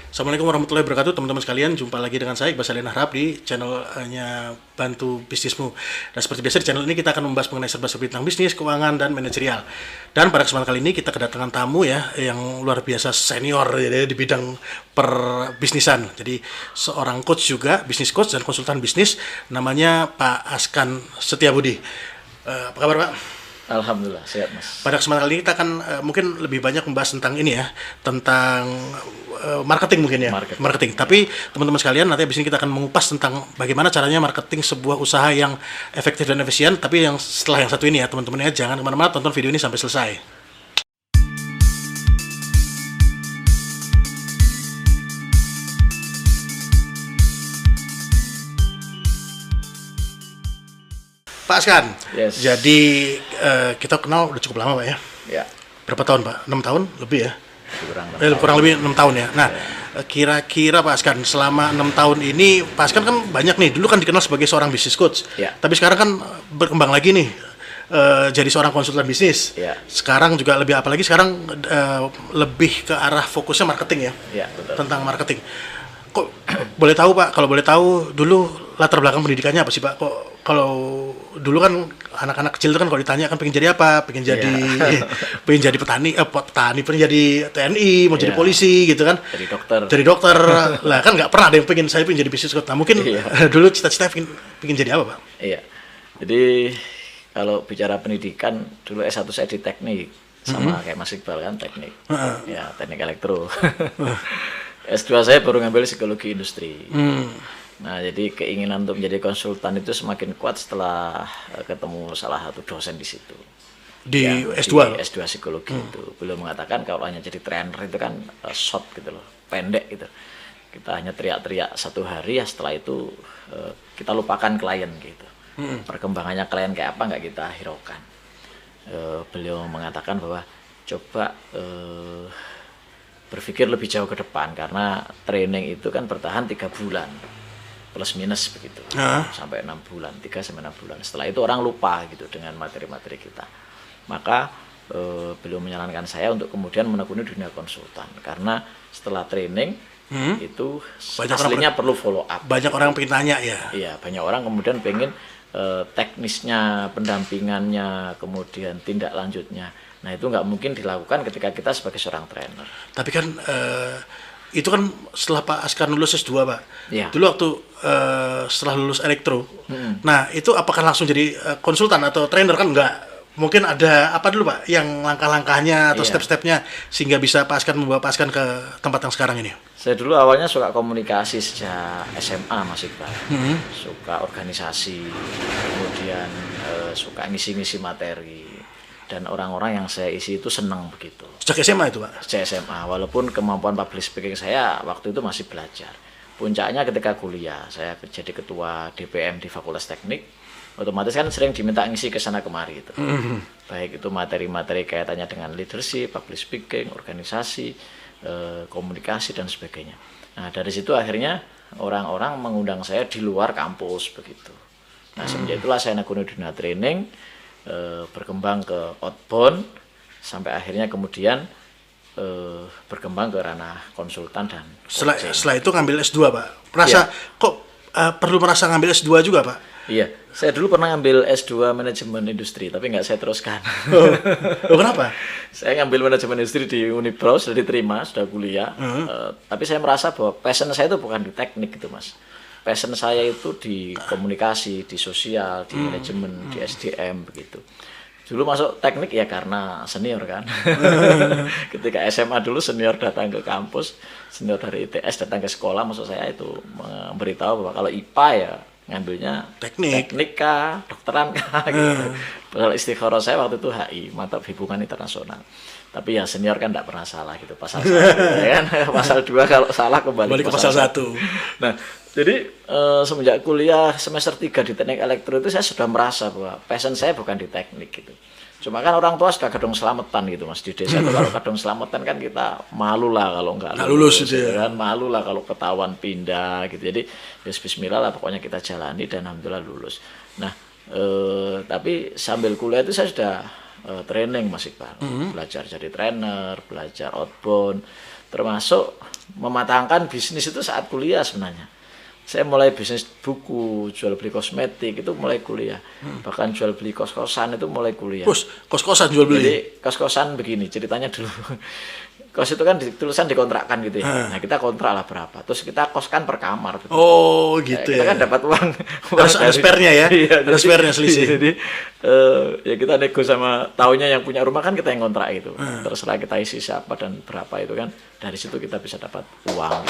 Assalamualaikum warahmatullahi wabarakatuh, teman-teman sekalian. Jumpa lagi dengan saya Iqbal Saleh Harap di channelnya Bantu Bisnismu. Dan seperti biasa di channel ini kita akan membahas mengenai serba-serbi tentang bisnis, keuangan, dan manajerial. Dan pada kesempatan kali ini kita kedatangan tamu ya yang luar biasa senior ya, di bidang perbisnisan. Jadi seorang coach juga, bisnis coach dan konsultan bisnis, namanya Pak Askan Setiabudi. Apa kabar Pak? Alhamdulillah sehat Mas. Pada kesempatan kali ini kita akan mungkin lebih banyak membahas tentang ini ya, tentang marketing mungkin ya, marketing. Tapi teman-teman sekalian, nanti abis ini kita akan mengupas tentang bagaimana caranya marketing sebuah usaha yang efektif dan efisien. Tapi yang setelah yang satu ini ya, teman-teman ya, jangan kemana-mana, tonton video ini sampai selesai. Pak Askan, Yes. jadi kita kenal udah cukup lama Pak ya? Ya, Berapa tahun Pak? 6 tahun? Lebih ya? kurang Kurang lebih 6 tahun ya. Nah, kira-kira Pak Askan selama 6 tahun ini, Pak Askan kan banyak nih, dulu kan dikenal sebagai seorang business coach. Ya. Tapi sekarang kan berkembang lagi nih, jadi seorang konsultan bisnis. Ya. Sekarang juga lebih, apalagi sekarang lebih ke arah fokusnya marketing ya. Ya, betul. Tentang marketing. Kok boleh tahu Pak, kalau boleh tahu dulu latar belakang pendidikannya apa sih Pak? Kok kalau dulu kan anak-anak kecil itu kan kalau ditanya kan pengen jadi apa? Pengen jadi pengen jadi petani, pengen jadi TNI, mau jadi polisi gitu kan. Jadi dokter. Jadi dokter. Lah kan nggak pernah ada yang pengen, saya pengen jadi bisnis coach. Nah, mungkin dulu cita-cita pengen jadi apa Pak? Iya. Jadi kalau bicara pendidikan, dulu S1 saya di teknik, sama kayak Mas Iqbal kan teknik. Ya, teknik elektro. S2 saya baru ngambil psikologi industri. Nah, jadi keinginan untuk menjadi konsultan itu semakin kuat setelah ketemu salah satu dosen di situ. Di Ya, S2? Di S2 psikologi itu. Beliau mengatakan kalau hanya jadi trainer itu kan short gitu loh, pendek gitu. Kita hanya teriak-teriak satu hari, ya setelah itu kita lupakan klien gitu. Perkembangannya klien kayak apa nggak kita hiraukan. Beliau mengatakan bahwa coba berpikir lebih jauh ke depan, karena training itu kan bertahan 3 bulan plus minus begitu, sampai 6 bulan, 3-6 bulan. Setelah itu orang lupa gitu dengan materi-materi kita. Maka beliau menyarankan saya untuk kemudian menekuni dunia konsultan, karena setelah training itu aslinya perlu follow up. Banyak orang pengen tanya ya. Iya, banyak orang kemudian pengen teknisnya, pendampingannya, kemudian tindak lanjutnya. Nah, itu nggak mungkin dilakukan ketika kita sebagai seorang trainer. Tapi kan itu kan setelah Pak Askan lulus S2 Pak. Ya. Dulu waktu setelah lulus elektro. Nah, itu apakah langsung jadi konsultan atau trainer kan enggak? Mungkin ada apa dulu Pak yang langkah-langkahnya atau step-stepnya sehingga bisa Pak Askan membawa Pak Askan ke tempat yang sekarang ini? Saya dulu awalnya suka komunikasi sejak SMA Mas Iqbal. Suka organisasi, kemudian suka ngisi-ngisi materi. Dan orang-orang yang saya isi itu senang begitu. Sejak SMA itu Pak? Sejak SMA, walaupun kemampuan public speaking saya waktu itu masih belajar. Puncaknya ketika kuliah, saya jadi ketua DPM di Fakultas Teknik, otomatis kan sering diminta ngisi ke sana kemari itu. Baik itu materi-materi kaitannya dengan leadership, public speaking, organisasi, komunikasi dan sebagainya. Nah, dari situ akhirnya orang-orang mengundang saya di luar kampus begitu. Nah, semenjak itulah saya nekuni dunia training, berkembang ke outbound, sampai akhirnya kemudian berkembang ke ranah konsultan dan setelah itu ngambil S2 Pak. Merasa kok perlu merasa ngambil S2 juga Pak? Iya, saya dulu pernah ngambil S2 manajemen industri, tapi nggak saya teruskan. Kenapa? Saya ngambil manajemen industri di Unipro, sudah diterima, sudah kuliah. Tapi saya merasa bahwa passion saya itu bukan di teknik gitu Mas. Passion saya itu di komunikasi, di sosial, di manajemen, di SDM begitu. Dulu masuk teknik ya karena senior kan. Ketika SMA dulu senior datang ke kampus, senior dari ITS datang ke sekolah, maksud saya itu memberitahu bahwa kalau IPA ya ngambilnya teknik kah, dokteran kah gitu. Kalau istikharah saya waktu itu HI, mata hubungan internasional. Tapi ya senior kan tidak pernah salah gitu, pasal 1 ya kan. Pasal 2 kalau salah kembali ke pasal 1. Nah, jadi semenjak kuliah semester 3 di teknik elektro itu saya sudah merasa bahwa passion saya bukan di teknik gitu. Cuma kan orang tua suka kadung selamatan gitu Mas, di desa itu kalau kadung selamatan kan kita malu lah kalau nggak lulus gitu kan, malu lah kalau ketahuan pindah gitu. Jadi ya bismillah lah pokoknya kita jalani dan alhamdulillah lulus. Nah, tapi sambil kuliah itu saya sudah training Mas Iqbal, belajar jadi trainer, belajar outbound, termasuk mematangkan bisnis itu saat kuliah sebenarnya. Saya mulai bisnis buku, jual beli kosmetik itu mulai kuliah. Bahkan jual beli kos-kosan itu mulai kuliah. Kos-kosan jual beli. Jadi kos-kosan begini ceritanya dulu. Kos itu kan tulisan dikontrakkan gitu ya. Nah, kita kontrak lah berapa. Terus kita koskan per kamar. Begitu. Oh, gitu kita ya. kan dapat uang. Ada spare-nya ya. Iya, ada spare-nya selisih. Jadi ya kita nego sama taunya yang punya rumah kan kita yang kontrak itu. Terserah kita isi siapa dan berapa itu kan. Dari situ kita bisa dapat uang.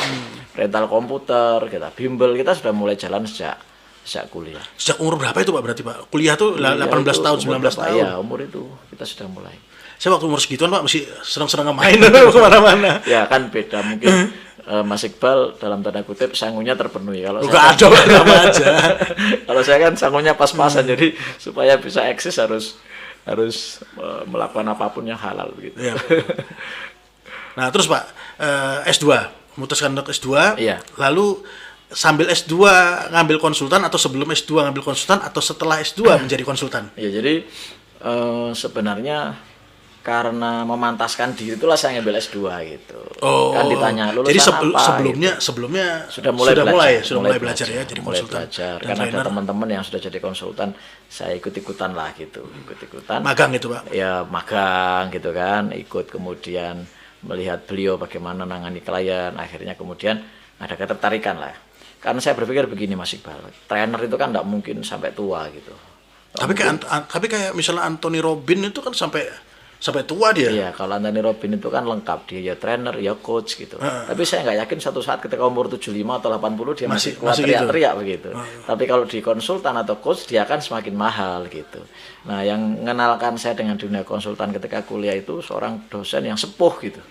Rental komputer, kita bimbel, kita sudah mulai jalan sejak kuliah. Sejak umur berapa itu Pak berarti Pak? Kuliah tuh 18 tahun, 19 tahun. Iya, umur itu kita sudah mulai. Saya waktu umur segituan Pak masih senang-senang main kemana-mana. Ya kan beda mungkin Mas Iqbal dalam tanda kutip sangunya terpenuhi. Kalau Enggak ada sama aja. Kalau saya kan sangunya pas-pasan, jadi supaya bisa eksis harus melakukan apapun yang halal begitu. Ya. Nah terus Pak S2 memutuskan untuk S2, iya. lalu sambil S2 ngambil konsultan atau sebelum S2 ngambil konsultan atau setelah S2 menjadi konsultan? Ya jadi sebenarnya karena memantaskan diri itulah saya ngambil S2 gitu. Oh, kan ditanya lulusan jadi apa? sebelumnya sudah mulai belajar ya jadi mulai konsultan. Belajar. Karena ada teman-teman yang sudah jadi konsultan, saya ikut-ikutan lah gitu, ikut-ikutan. Magang itu Pak? Ya magang gitu kan, ikut kemudian melihat beliau bagaimana nangani klien, akhirnya kemudian ada ketertarikan lah. Karena saya berpikir begini Mas Iqbal, trainer itu kan tidak mungkin sampai tua gitu. Tapi kayak misalnya Anthony Robbins itu kan sampai tua dia. Iya, kalau Anthony Robbins itu kan lengkap, dia ya trainer, ya coach gitu. Tapi saya nggak yakin suatu saat ketika umur 75 atau 80 dia masih kuat teriak-teriak begitu. Tapi kalau di konsultan atau coach dia akan semakin mahal gitu. Nah, yang mengenalkan saya dengan dunia konsultan ketika kuliah itu seorang dosen yang sepuh gitu.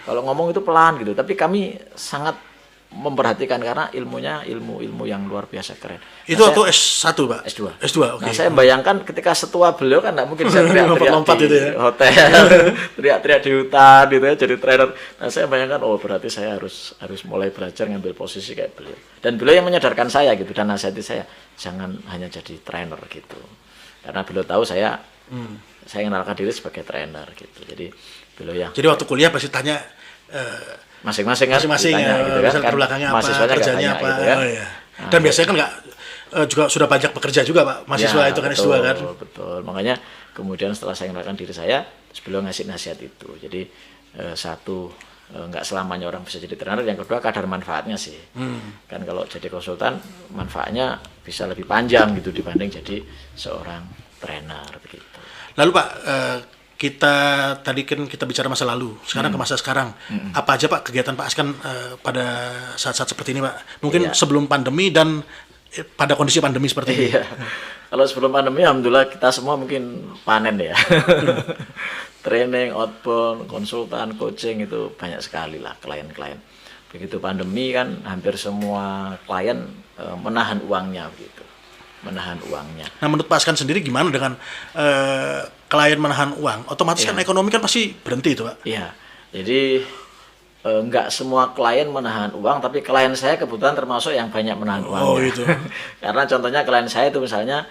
Kalau ngomong itu pelan gitu, tapi kami sangat memperhatikan karena ilmunya ilmu yang luar biasa keren. Itu waktu S1 Pak? S2. Oke. Nah, saya bayangkan ketika setua beliau kan tidak mungkin saya teriak-teriak di itu ya. hotel, teriak-teriak di hutan gitu ya, jadi trainer. Nah, saya bayangkan berarti saya harus mulai belajar ngambil posisi kayak beliau. Dan beliau yang menyadarkan saya gitu dan nasihati saya, jangan hanya jadi trainer gitu. Karena beliau tahu saya kenalkan diri sebagai trainer gitu. Jadi beliau yang. Jadi waktu kuliah pasti tanya masing-masing ya, gitu kan belakangnya apa, kerjanya apa gitu kan. Oh, iya. Dan biasanya kan nggak juga sudah banyak pekerja juga Pak mahasiswa itu kan betul, S2 kan. Betul, makanya kemudian setelah saya kenalkan diri saya, beliau ngasih nasihat itu. Jadi satu nggak selamanya orang bisa jadi trainer, yang kedua kadar manfaatnya sih. Kan kalau jadi konsultan manfaatnya bisa lebih panjang gitu dibanding jadi seorang trainer begitu. Lalu Pak kita tadi kan kita bicara masa lalu, sekarang ke masa sekarang. Apa aja Pak kegiatan Pak Askan pada saat-saat seperti ini Pak? Mungkin sebelum pandemi dan pada kondisi pandemi seperti ini. Iya. Kalau sebelum pandemi alhamdulillah kita semua mungkin panen ya. Training, outbound, konsultan, coaching itu banyak sekali lah klien-klien. Begitu pandemi kan hampir semua klien menahan uangnya begitu. Menahan uangnya. Nah menurut Pak Askan sendiri gimana dengan klien menahan uang? Otomatis kan ekonomi kan pasti berhenti itu Pak? Iya, jadi nggak semua klien menahan uang, tapi klien saya kebetulan termasuk yang banyak menahan uang. Oh gitu. Karena contohnya klien saya itu misalnya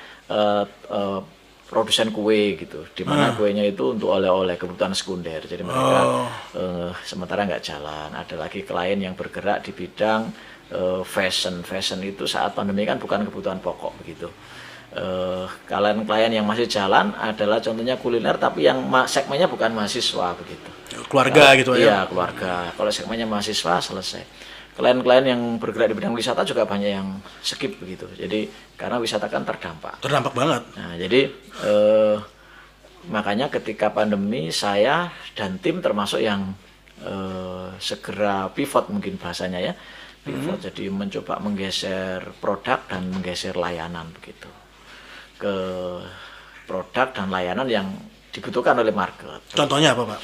produsen kue gitu, di mana kuenya itu untuk oleh-oleh kebutuhan sekunder, jadi mereka sementara nggak jalan. Ada lagi klien yang bergerak di bidang fashion itu saat pandemi kan bukan kebutuhan pokok begitu. Klien yang masih jalan adalah contohnya kuliner tapi yang segmennya bukan mahasiswa begitu. Keluarga gitu ya? Iya, keluarga. Kalau segmennya mahasiswa selesai. Klien-klien yang bergerak di bidang wisata juga banyak yang skip begitu. Jadi karena wisata kan terdampak. Terdampak banget. Nah, jadi makanya ketika pandemi saya dan tim termasuk yang segera pivot mungkin bahasanya ya. Pivot, jadi mencoba menggeser produk dan menggeser layanan begitu ke produk dan layanan yang dibutuhkan oleh market. Contohnya apa Pak?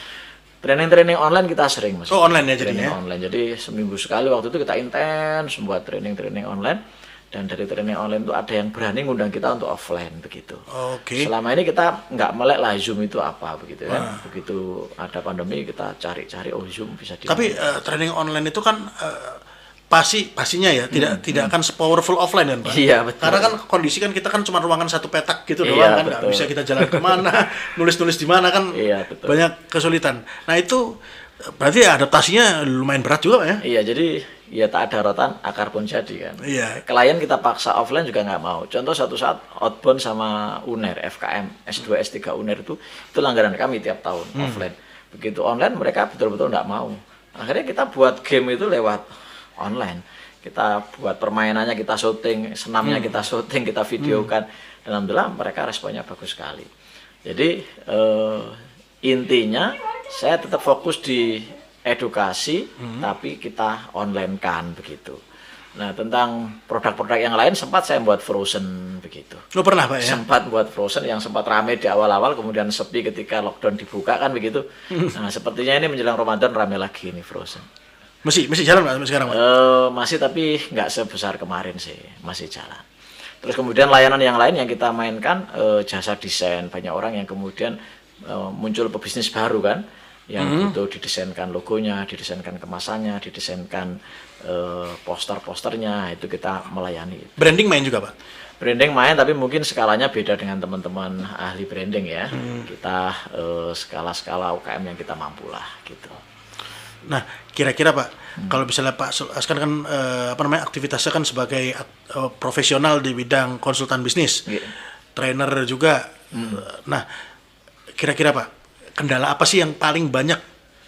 Training online kita sering Mas. Oh online ya training jadinya? Online, jadi seminggu sekali waktu itu kita intens membuat training online. Dan dari training online itu ada yang berani ngundang kita untuk offline begitu. Oke. Selama ini kita nggak melek lah Zoom itu apa begitu kan. Begitu ada pandemi kita cari-cari Zoom bisa di. Tapi training online itu kan pastinya ya tidak akan sepowerful offline kan Pak? Iya betul. Karena kan kondisi kan kita kan cuma ruangan satu petak gitu doang kan, nggak bisa kita jalan kemana, nulis di mana kan, iya, betul. Banyak kesulitan. Nah itu Berarti adaptasinya lumayan berat juga Pak ya? Iya, jadi ya tak ada rotan, akar pun jadi kan. Iya. Klien kita paksa offline juga nggak mau. Contoh satu saat outbound sama UNER, FKM, S2, S3 UNER itu langganan kami tiap tahun offline. Begitu online mereka betul-betul nggak mau. Akhirnya kita buat game itu lewat online. Kita buat permainannya, kita syuting, senamnya kita syuting, kita videokan. Dan alhamdulillah mereka responnya bagus sekali. Jadi intinya saya tetap fokus di edukasi, tapi kita online kan begitu. Nah, tentang produk-produk yang lain sempat saya buat frozen begitu. Lo pernah Pak ya? Sempat buat frozen yang sempat rame di awal-awal, kemudian sepi ketika lockdown dibuka kan begitu. Nah, sepertinya ini menjelang Ramadan rame lagi ini frozen. Masih jalan Pak sampai sekarang Pak? Masih, tapi nggak sebesar kemarin sih, masih jalan. Terus kemudian layanan yang lain yang kita mainkan, jasa desain. Banyak orang yang kemudian muncul pebisnis baru kan, yang butuh didesainkan logonya, didesainkan kemasannya, didesainkan poster-posternya, itu kita melayani. Branding main juga Pak? Branding main, tapi mungkin skalanya beda dengan teman-teman ahli branding ya. Kita skala-skala UKM yang kita mampu lah gitu. Nah, kira-kira Pak, kalau misalnya Pak Askan kan aktivitasnya kan sebagai profesional di bidang konsultan bisnis, trainer juga. Nah, kira-kira Pak, kendala apa sih yang paling banyak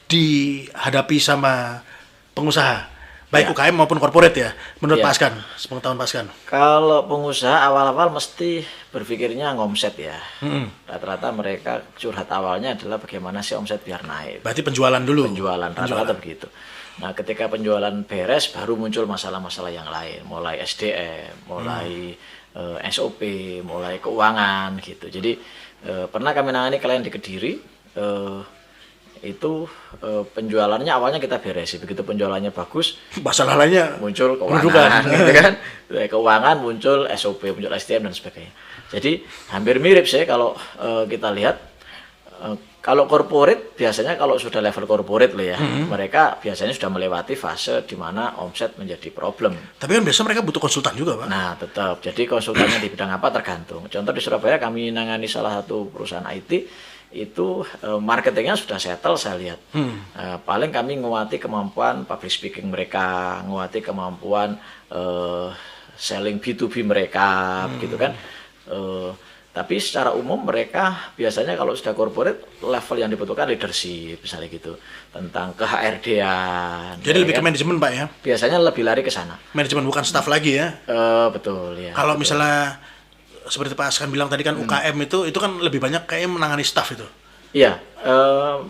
dihadapi sama pengusaha, baik UKM maupun korporat ya, menurut Pak Askan, sepengetahuan Pak Askan? Kalau pengusaha awal-awal mesti berpikirnya ngomset ya. Rata-rata mereka curhat awalnya adalah bagaimana sih omset biar naik. Berarti penjualan dulu. Penjualan, rata-rata begitu. Nah, ketika penjualan beres, baru muncul masalah-masalah yang lain, mulai SDM, mulai SOP, mulai keuangan gitu. Jadi pernah kami nangani klien di Kediri, itu penjualannya awalnya kita beresi, begitu penjualannya bagus, masalah lainnya muncul keuangan, gitu kan? Keuangan muncul SOP, muncul SDM dan sebagainya. Jadi hampir mirip sih kalau kita lihat. Kalau corporate biasanya kalau sudah level corporate loh ya, mereka biasanya sudah melewati fase di mana omset menjadi problem. Tapi kan biasanya mereka butuh konsultan juga Pak. Nah tetap, jadi konsultannya di bidang apa tergantung. Contoh di Surabaya kami nangani salah satu perusahaan IT, itu marketingnya sudah settle saya lihat. Paling kami nguati kemampuan public speaking mereka, nguati kemampuan selling B2B mereka, begitu kan. Tapi secara umum mereka biasanya kalau sudah corporate level yang dibutuhkan leadership misalnya gitu, tentang ke HRD-an. Jadi lebih ke manajemen Pak ya? Biasanya lebih lari ke sana. Manajemen bukan staff lagi ya? Betul ya. Kalau betul. Misalnya seperti Pak Askan bilang tadi kan UKM itu kan lebih banyak kayak menangani staff itu. Iya,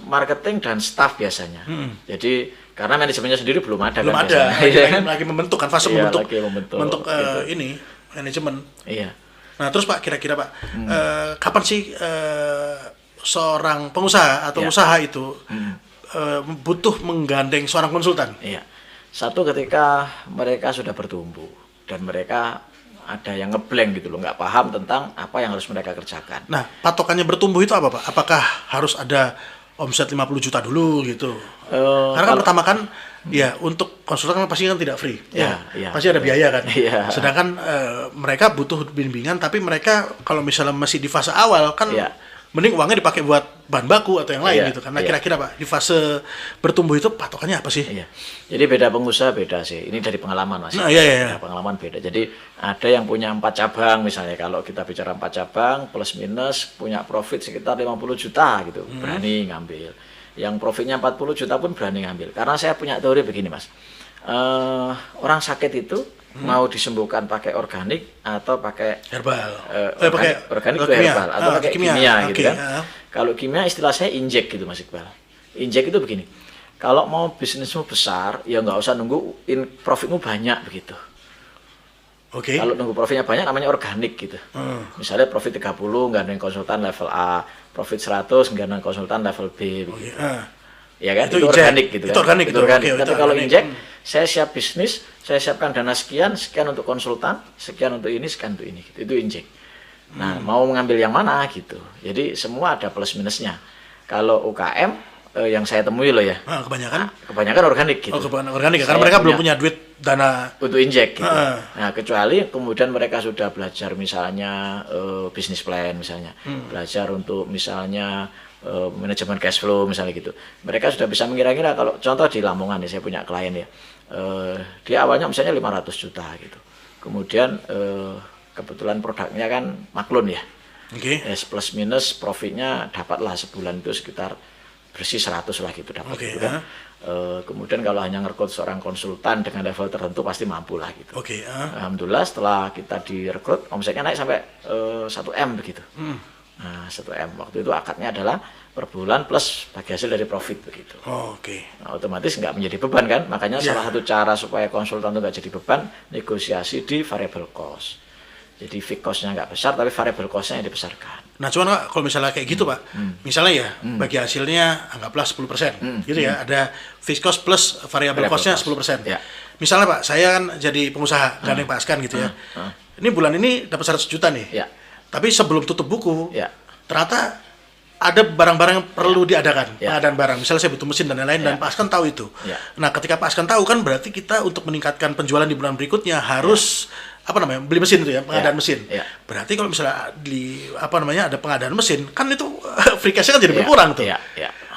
marketing dan staff biasanya. Jadi karena manajemennya sendiri belum ada. Belum kan ada. Lagi membentuk kan fase iya, membentuk gitu. Ini manajemen. Iya. Nah terus Pak, kira-kira Pak, kapan sih seorang pengusaha atau usaha itu butuh menggandeng seorang konsultan? Iya. Satu, ketika mereka sudah bertumbuh dan mereka ada yang ngeblank gitu loh, nggak paham tentang apa yang harus mereka kerjakan. Nah, patokannya bertumbuh itu apa Pak? Apakah harus ada omset 50 juta dulu gitu? Karena kan pertama kan ya untuk konsultan kan pasti kan tidak free, pasti ada biaya kan. Sedangkan mereka butuh bimbingan, tapi mereka kalau misalnya masih di fase awal kan mending uangnya dipakai buat bahan baku atau yang lain gitu kan. Nah kira-kira Pak, di fase bertumbuh itu patokannya apa sih? Jadi beda pengusaha beda sih. Ini dari pengalaman Mas. Nah, pengalaman beda. Jadi ada yang punya 4 cabang misalnya, kalau kita bicara 4 cabang plus minus punya profit sekitar 50 juta gitu, berani ngambil. Yang profitnya 40 juta pun berani ngambil. Karena saya punya teori begini Mas, orang sakit itu mau disembuhkan pakai organik atau pakai herbal, organik itu herbal atau pakai kimia gitu kan. Kalau kimia istilah saya injek gitu Mas Iqbal. Injek itu begini, kalau mau bisnismu besar ya nggak usah nunggu profitmu banyak begitu. Kalau nunggu profitnya banyak namanya organik gitu. Misalnya profit 30 gandeng konsultan level A, profit 100 gandeng konsultan level B begitu. Ya kan, itu organik gitu kan. Itu organik. Tapi kalau injek, saya siap bisnis, saya siapkan dana sekian untuk konsultan, sekian untuk ini, sekian untuk ini gitu. Itu injek. Nah, mau mengambil yang mana gitu. Jadi semua ada plus minusnya. Kalau UKM yang saya temui loh ya. Kebanyakan organik gitu. Kebanyakan organik karena mereka belum punya duit dana untuk injek gitu. Nah, kecuali kemudian mereka sudah belajar misalnya bisnis plan misalnya. Belajar untuk misalnya manajemen cash flow misalnya gitu. Mereka sudah bisa mengira-ngira, kalau contoh di Lamongan nih, saya punya klien ya, dia awalnya misalnya 500 juta gitu. Kemudian kebetulan produknya kan maklun ya. Oke. Plus minus profitnya dapatlah sebulan itu sekitar bersih 100 lah gitu dapat gitu kan. Kemudian kalau hanya ngerekrut seorang konsultan dengan level tertentu pasti mampu lah gitu. Alhamdulillah setelah kita direkrut omsetnya naik sampai 1M begitu. Nah 1M waktu itu akadnya adalah per bulan plus bagi hasil dari profit begitu. Nah, otomatis nggak menjadi beban kan, makanya salah satu cara supaya konsultan itu nggak jadi beban, negosiasi di variable cost. Jadi fixed cost-nya nggak besar, tapi variable cost-nya yang dibesarkan. Nah, cuman Pak, kalau misalnya kayak gitu Pak, misalnya ya, bagi hasilnya anggaplah 10%, gitu ya, ada fixed cost plus variable cost-nya 10%. Ya. Misalnya Pak, saya kan jadi pengusaha, gandeng Pak Askan gitu ya. Ini bulan ini dapat 100 juta nih. Ya. Tapi sebelum tutup buku, Ya. ternyata ada barang-barang yang perlu diadakan, Ya. pengadaan barang. Misalnya saya butuh mesin dan lain-lain, dan Pak Askan tahu itu. Ya. Nah, ketika Pak Askan tahu kan berarti kita untuk meningkatkan penjualan di bulan berikutnya harus beli mesin itu ya, pengadaan mesin. Berarti kalau misalnya ada pengadaan mesin, kan itu free cash-nya kan jadi berkurang tuh.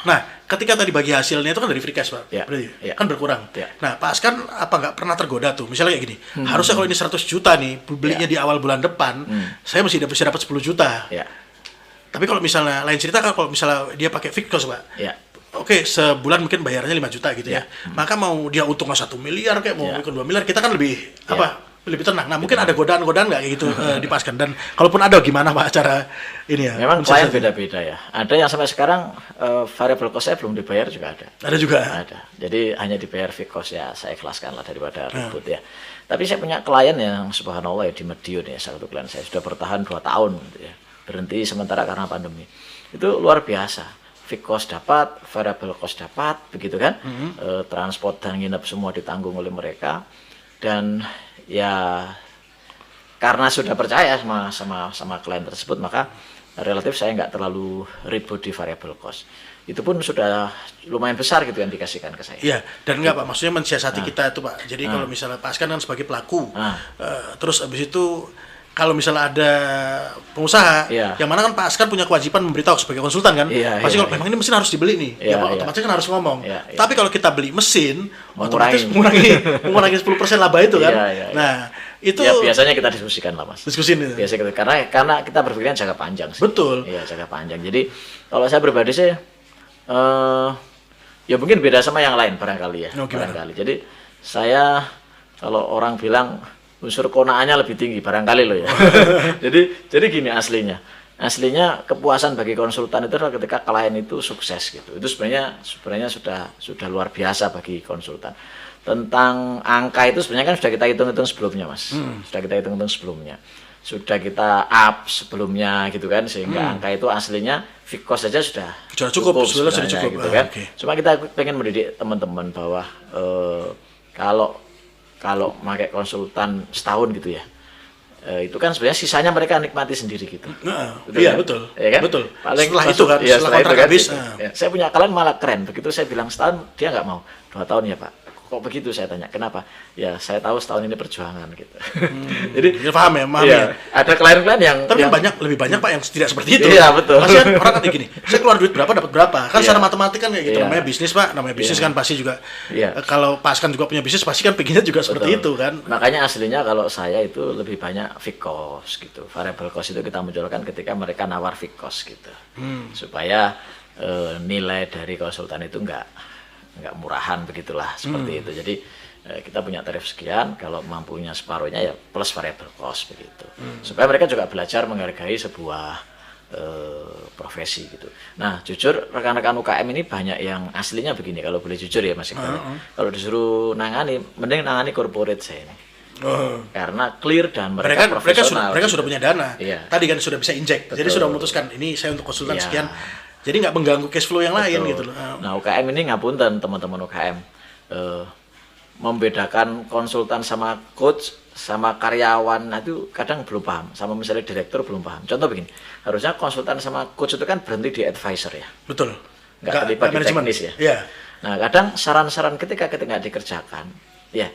Nah, ketika tadi bagi hasilnya itu kan dari free cash Pak, berarti kan berkurang. Nah, Pak Askan apa nggak pernah tergoda tuh, misalnya kayak gini, harusnya kalau ini 100 juta nih, belinya di awal bulan depan, saya bisa dapat 10 juta. Tapi kalau misalnya lain cerita kan, kalau misalnya dia pakai fixed cost Pak, oke, sebulan mungkin bayarnya 5 juta gitu ya. Maka mau dia untungnya 1 miliar kayak mau bikin 2 miliar, kita kan lebih lebih tenang. Nah, mungkin ada godaan-godaan nggak kayak gitu dipaskan, dan kalaupun ada gimana Pak cara ini ya? Memang klien beda-beda ya. Ada yang sampai sekarang variable cost saya belum dibayar juga ada. Ada juga. Ada. Jadi hanya dibayar fixed cost ya, saya ikhlaskan lah daripada ribut ya. Tapi saya punya klien yang subhanallah ya, di Medion ya, salah satu klien saya sudah bertahan 2 tahun gitu ya. Berhenti sementara karena pandemi. Itu luar biasa. Fixed cost dapat, variable cost dapat, begitu kan? Transport dan nginep semua ditanggung oleh mereka, dan ya karena sudah percaya sama klien tersebut, maka relatif saya nggak terlalu ribut di variable cost. Itu pun sudah lumayan besar gitu yang dikasihkan ke saya. Iya, dan enggak Pak, maksudnya mensiasati kita itu Pak. Jadi kalau misalnya Pak Askan kan sebagai pelaku, terus abis itu kalau misalnya ada pengusaha, yang mana kan Pak Askan punya kewajiban memberitahu sebagai konsultan kan, pasti kalau memang ini mesin harus dibeli nih, Pak, otomatis kan harus ngomong. Tapi kalau kita beli mesin, otomatis mengurangi 10% laba itu kan. Nah, itu ya biasanya kita diskusikan lah Mas. Diskusin itu. Biasanya karena kita berpikiran jangka panjang sih. Betul. Iya, jangka panjang. Jadi kalau saya pribadi sih ya mungkin beda sama yang lain barangkali ya. Barangkali. Jadi saya, kalau orang bilang unsur konaannya lebih tinggi barangkali loh ya. jadi gini aslinya kepuasan bagi konsultan itu adalah ketika klien itu sukses gitu. Itu sebenarnya sudah luar biasa bagi konsultan. Tentang angka itu sebenarnya kan sudah kita hitung-hitung sebelumnya Mas. Sudah kita hitung-hitung sebelumnya. Sudah kita up sebelumnya gitu kan, sehingga angka itu aslinya fixed cost saja sudah cukup sudah cukup gitu kan. Cuma kita pengen mendidik teman-teman bahwa kalau pakai konsultan setahun gitu ya, itu kan sebenarnya sisanya mereka nikmati sendiri gitu. Betul. Ya kan? Betul. Paling setelah itu kan, setelah kontrak habis. Ya, saya punya klien malah keren. Begitu saya bilang setahun, dia nggak mau. 2 tahun ya Pak. Kok begitu, saya tanya. Kenapa? Ya saya tahu setahun ini perjuangan gitu. Jadi paham ya. Ada klien-klien yang tapi lebih banyak Pak yang tidak seperti itu. Iya, betul. Pasti kan orang kata gini, saya keluar duit berapa dapat berapa. Kan secara matematika kan kayak gitu. Namanya bisnis Pak, namanya bisnis kan pasti juga. Kalau Pak Askan juga punya bisnis, pasti kan pengennya juga seperti itu kan. Makanya aslinya kalau saya itu lebih banyak fixed cost gitu. Variable cost itu kita munculkan ketika mereka nawar fixed cost gitu. Supaya nilai dari konsultan itu nggak murahan begitulah, seperti itu. Jadi kita punya tarif sekian, kalau mampunya separuhnya ya plus variable cost begitu. Supaya mereka juga belajar menghargai sebuah profesi gitu. Nah, jujur rekan-rekan UKM ini banyak yang aslinya begini, kalau boleh jujur ya Mas Iqbal. Kalau disuruh nangani, mending nangani corporate saya ini. Karena clear dan mereka profesional. Mereka sudah punya dana. Tadi kan sudah bisa injek. Jadi sudah memutuskan ini saya untuk konsultan sekian. Jadi nggak mengganggu cash flow yang lain gitu loh. Nah, UKM ini ngapunten teman-teman UKM. Membedakan konsultan sama coach sama karyawan itu kadang belum paham. Sama misalnya direktur belum paham. Contoh begini, harusnya konsultan sama coach itu kan berhenti di advisor ya. Betul. Nggak terlibat di teknis ya. Nah, kadang saran-saran ketika nggak dikerjakan, ya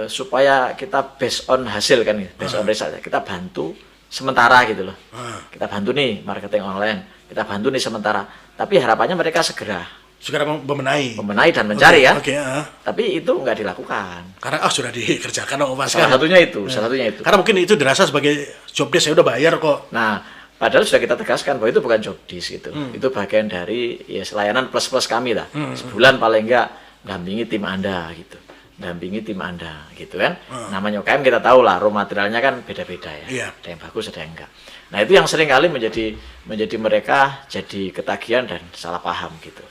supaya kita based on hasil kan, based on result, kita bantu sementara gitu loh. Kita bantu nih marketing online, kita bantu nih sementara. Tapi harapannya mereka segera membenahi dan mencari ya. Oke, Tapi itu nggak dilakukan. Karena sudah dikerjakan sama Mas. Salah satunya itu. Karena mungkin itu dirasa sebagai job desk, saya udah bayar kok. Nah, padahal sudah kita tegaskan bahwa itu bukan job desk gitu. Itu bagian dari ya layanan plus kami lah. Sebulan paling enggak dampingi tim Anda gitu. Dampingi tim Anda gitu kan. Namanya UKM kita tahu lah, raw materialnya kan beda-beda ya. Iya. Ada yang bagus, ada yang enggak. Nah, itu yang sering kali menjadi mereka jadi ketagihan dan salah paham gitu.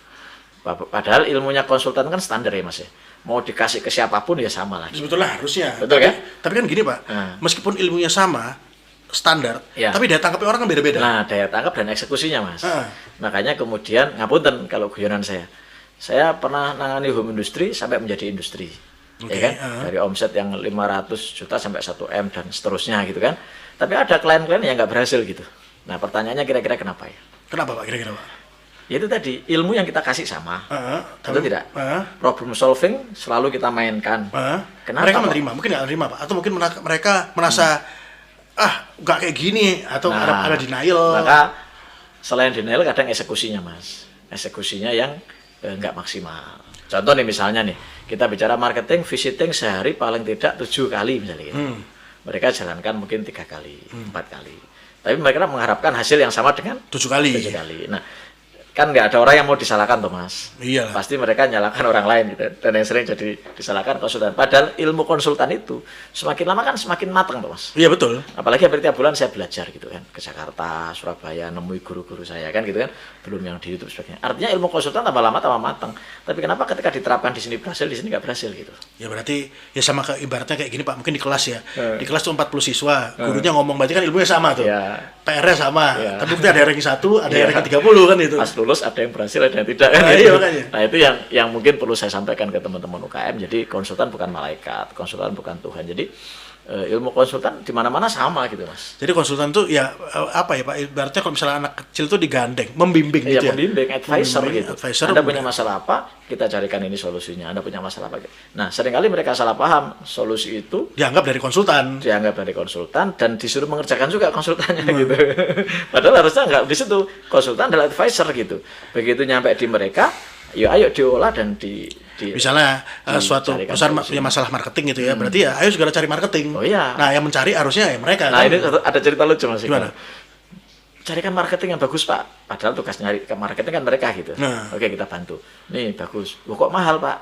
Padahal ilmunya konsultan kan standar ya Mas ya. Mau dikasih ke siapapun ya sama lagi. Sebetulnya harusnya. Betul kan? Tapi kan gini Pak, meskipun ilmunya sama, standar, tapi daya tangkapnya orang kan beda-beda. Nah, daya tangkap dan eksekusinya Mas. Makanya kemudian, ngapunten kalau guyonan saya pernah nangani home industry sampai menjadi industri. Ya kan? Dari omset yang 500 juta sampai 1 M dan seterusnya gitu kan. Tapi ada klien-klien yang nggak berhasil gitu. Nah, pertanyaannya kira-kira kenapa ya? Kenapa Pak kira-kira Pak? Itu tadi, ilmu yang kita kasih sama, tentu tidak. Problem solving selalu kita mainkan. Kenapa mereka menerima? Mungkin nggak menerima Pak, atau mungkin mereka merasa nggak kayak gini, atau ada denial. Maka selain denial kadang eksekusinya Mas, eksekusinya yang nggak maksimal. Contoh nih misalnya nih, kita bicara marketing, visiting sehari paling tidak 7 kali misalnya gitu. Mereka jalankan mungkin 3 kali, 4 kali. Tapi mereka mengharapkan hasil yang sama dengan 7 kali. Nah, kan nggak ada orang yang mau disalahkan toh Mas. Iya. Pasti mereka nyalakan orang lain gitu. Dan yang sering jadi disalahkan konsultan. Padahal ilmu konsultan itu semakin lama kan semakin matang toh Mas. Iya betul. Apalagi hampir tiap bulan saya belajar gitu kan, ke Jakarta, Surabaya, nemui guru-guru saya kan gitu kan, belum yang di YouTube sebagainya. Artinya ilmu konsultan tambah lama tambah matang. Tapi kenapa ketika diterapkan di sini berhasil, di sini nggak berhasil gitu? Ya berarti ya sama ibaratnya kayak gini Pak, mungkin di kelas ya. Di kelas tuh 40 siswa, gurunya ngomong berarti kan ilmunya sama tuh. PR-nya sama. Tapi mungkin ada ranking 1, ada ranking 30 kan itu. Pas lulus ada yang berhasil, ada yang tidak kan. Nah, itu yang mungkin perlu saya sampaikan ke teman-teman UKM. Jadi konsultan bukan malaikat, konsultan bukan Tuhan. Jadi ilmu konsultan di mana-mana sama gitu Mas. Jadi konsultan tuh ya apa ya Pak? Ibaratnya kalau misalnya anak kecil tuh digandeng, membimbing gitu ya. Membimbing, advisor gitu. Anda punya masalah apa? Kita carikan ini solusinya. Anda punya masalah apa? Nah, seringkali mereka salah paham. Solusi itu dianggap dari konsultan. Dan disuruh mengerjakan juga konsultannya gitu. Padahal harusnya nggak di situ. Konsultan adalah advisor gitu. Begitu nyampe di mereka, ya ayo diolah dan misalnya suatu perusahaan punya masalah marketing gitu ya, berarti ya ayo segera cari marketing. Nah, yang mencari harusnya ya mereka. Nah, kan? Ini ada cerita lucu Mas. Gimana? Carikan marketing yang bagus Pak. Padahal tugas nyari ke marketing kan mereka gitu. Oke, kita bantu. Nih bagus. Kok mahal Pak?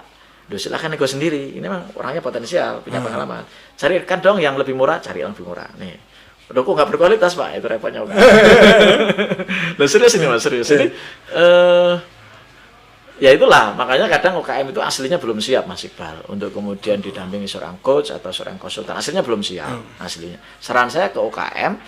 Duh, silakan nego sendiri. Ini memang orangnya potensial, punya pengalaman. Carikan dong yang lebih murah, cari yang lebih murah. Nih. Udah kok nggak berkualitas Pak, itu repotnya. Loh, serius ini Mas, serius. Ini ya itulah, makanya kadang UKM itu aslinya belum siap Mas Iqbal untuk kemudian didampingi seorang coach atau seorang konsultan, aslinya belum siap aslinya. Saran saya ke UKM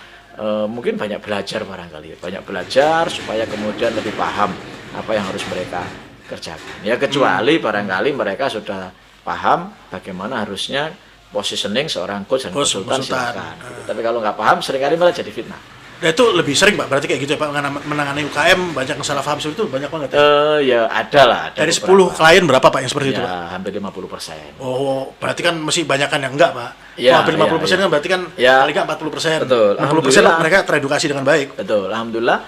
mungkin banyak belajar barangkali, banyak belajar supaya kemudian lebih paham apa yang harus mereka kerjakan. Ya kecuali barangkali mereka sudah paham bagaimana harusnya positioning seorang coach dan konsultan. Silakan. Gitu. Tapi kalau nggak paham seringkali malah jadi fitnah. Nah, itu lebih sering Pak, berarti kayak gitu ya Pak, menangani UKM banyak yang salah paham seperti itu, banyak banget ya? Ya ada lah. Dari 10 klien berapa Pak yang seperti itu Pak? Hampir 50%. Oh, berarti kan masih banyakan yang enggak Pak? Hampir 50% kan berarti kan paling nggak 40%. Betul. 60% mereka teredukasi dengan baik. Betul, Alhamdulillah.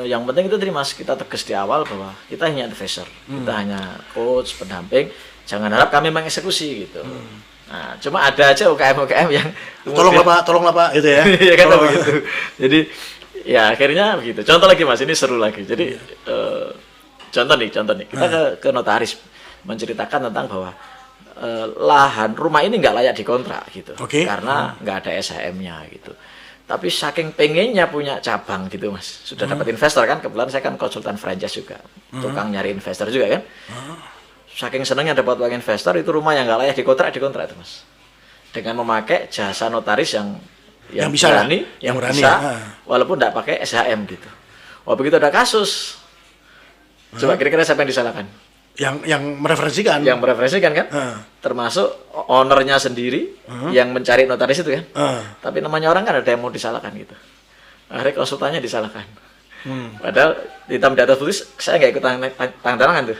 Yang penting itu tadi Mas, kita tegas di awal bahwa kita hanya advisor, kita hanya coach, pendamping, jangan harap kami mengeksekusi gitu. Nah, cuma ada aja UKM yang tolong lah Pak, gitu ya. Iya kan begitu. Jadi ya akhirnya begitu. Contoh lagi Mas, ini seru lagi. Jadi contoh nih, kita ke notaris menceritakan tentang bahwa lahan rumah ini nggak layak dikontrak gitu, karena nggak ada SHM-nya gitu. Tapi saking pengennya punya cabang gitu Mas, sudah dapat investor kan, kebetulan saya kan konsultan franchise juga, tukang nyari investor juga kan. Saking senangnya dapat uang investor, itu rumah yang nggak layak dikontrak itu Mas, dengan memakai jasa notaris yang bisa berani, yang bisa, walaupun nggak pakai SHM gitu. Begitu ada kasus, coba kira-kira siapa yang disalahkan? Yang mereferensikan kan, termasuk ownernya sendiri yang mencari notaris itu kan. Tapi namanya orang kan ada yang mau disalahkan gitu, akhirnya konsultannya disalahkan. Padahal hitam di atas putih saya nggak ikut tangan tuh.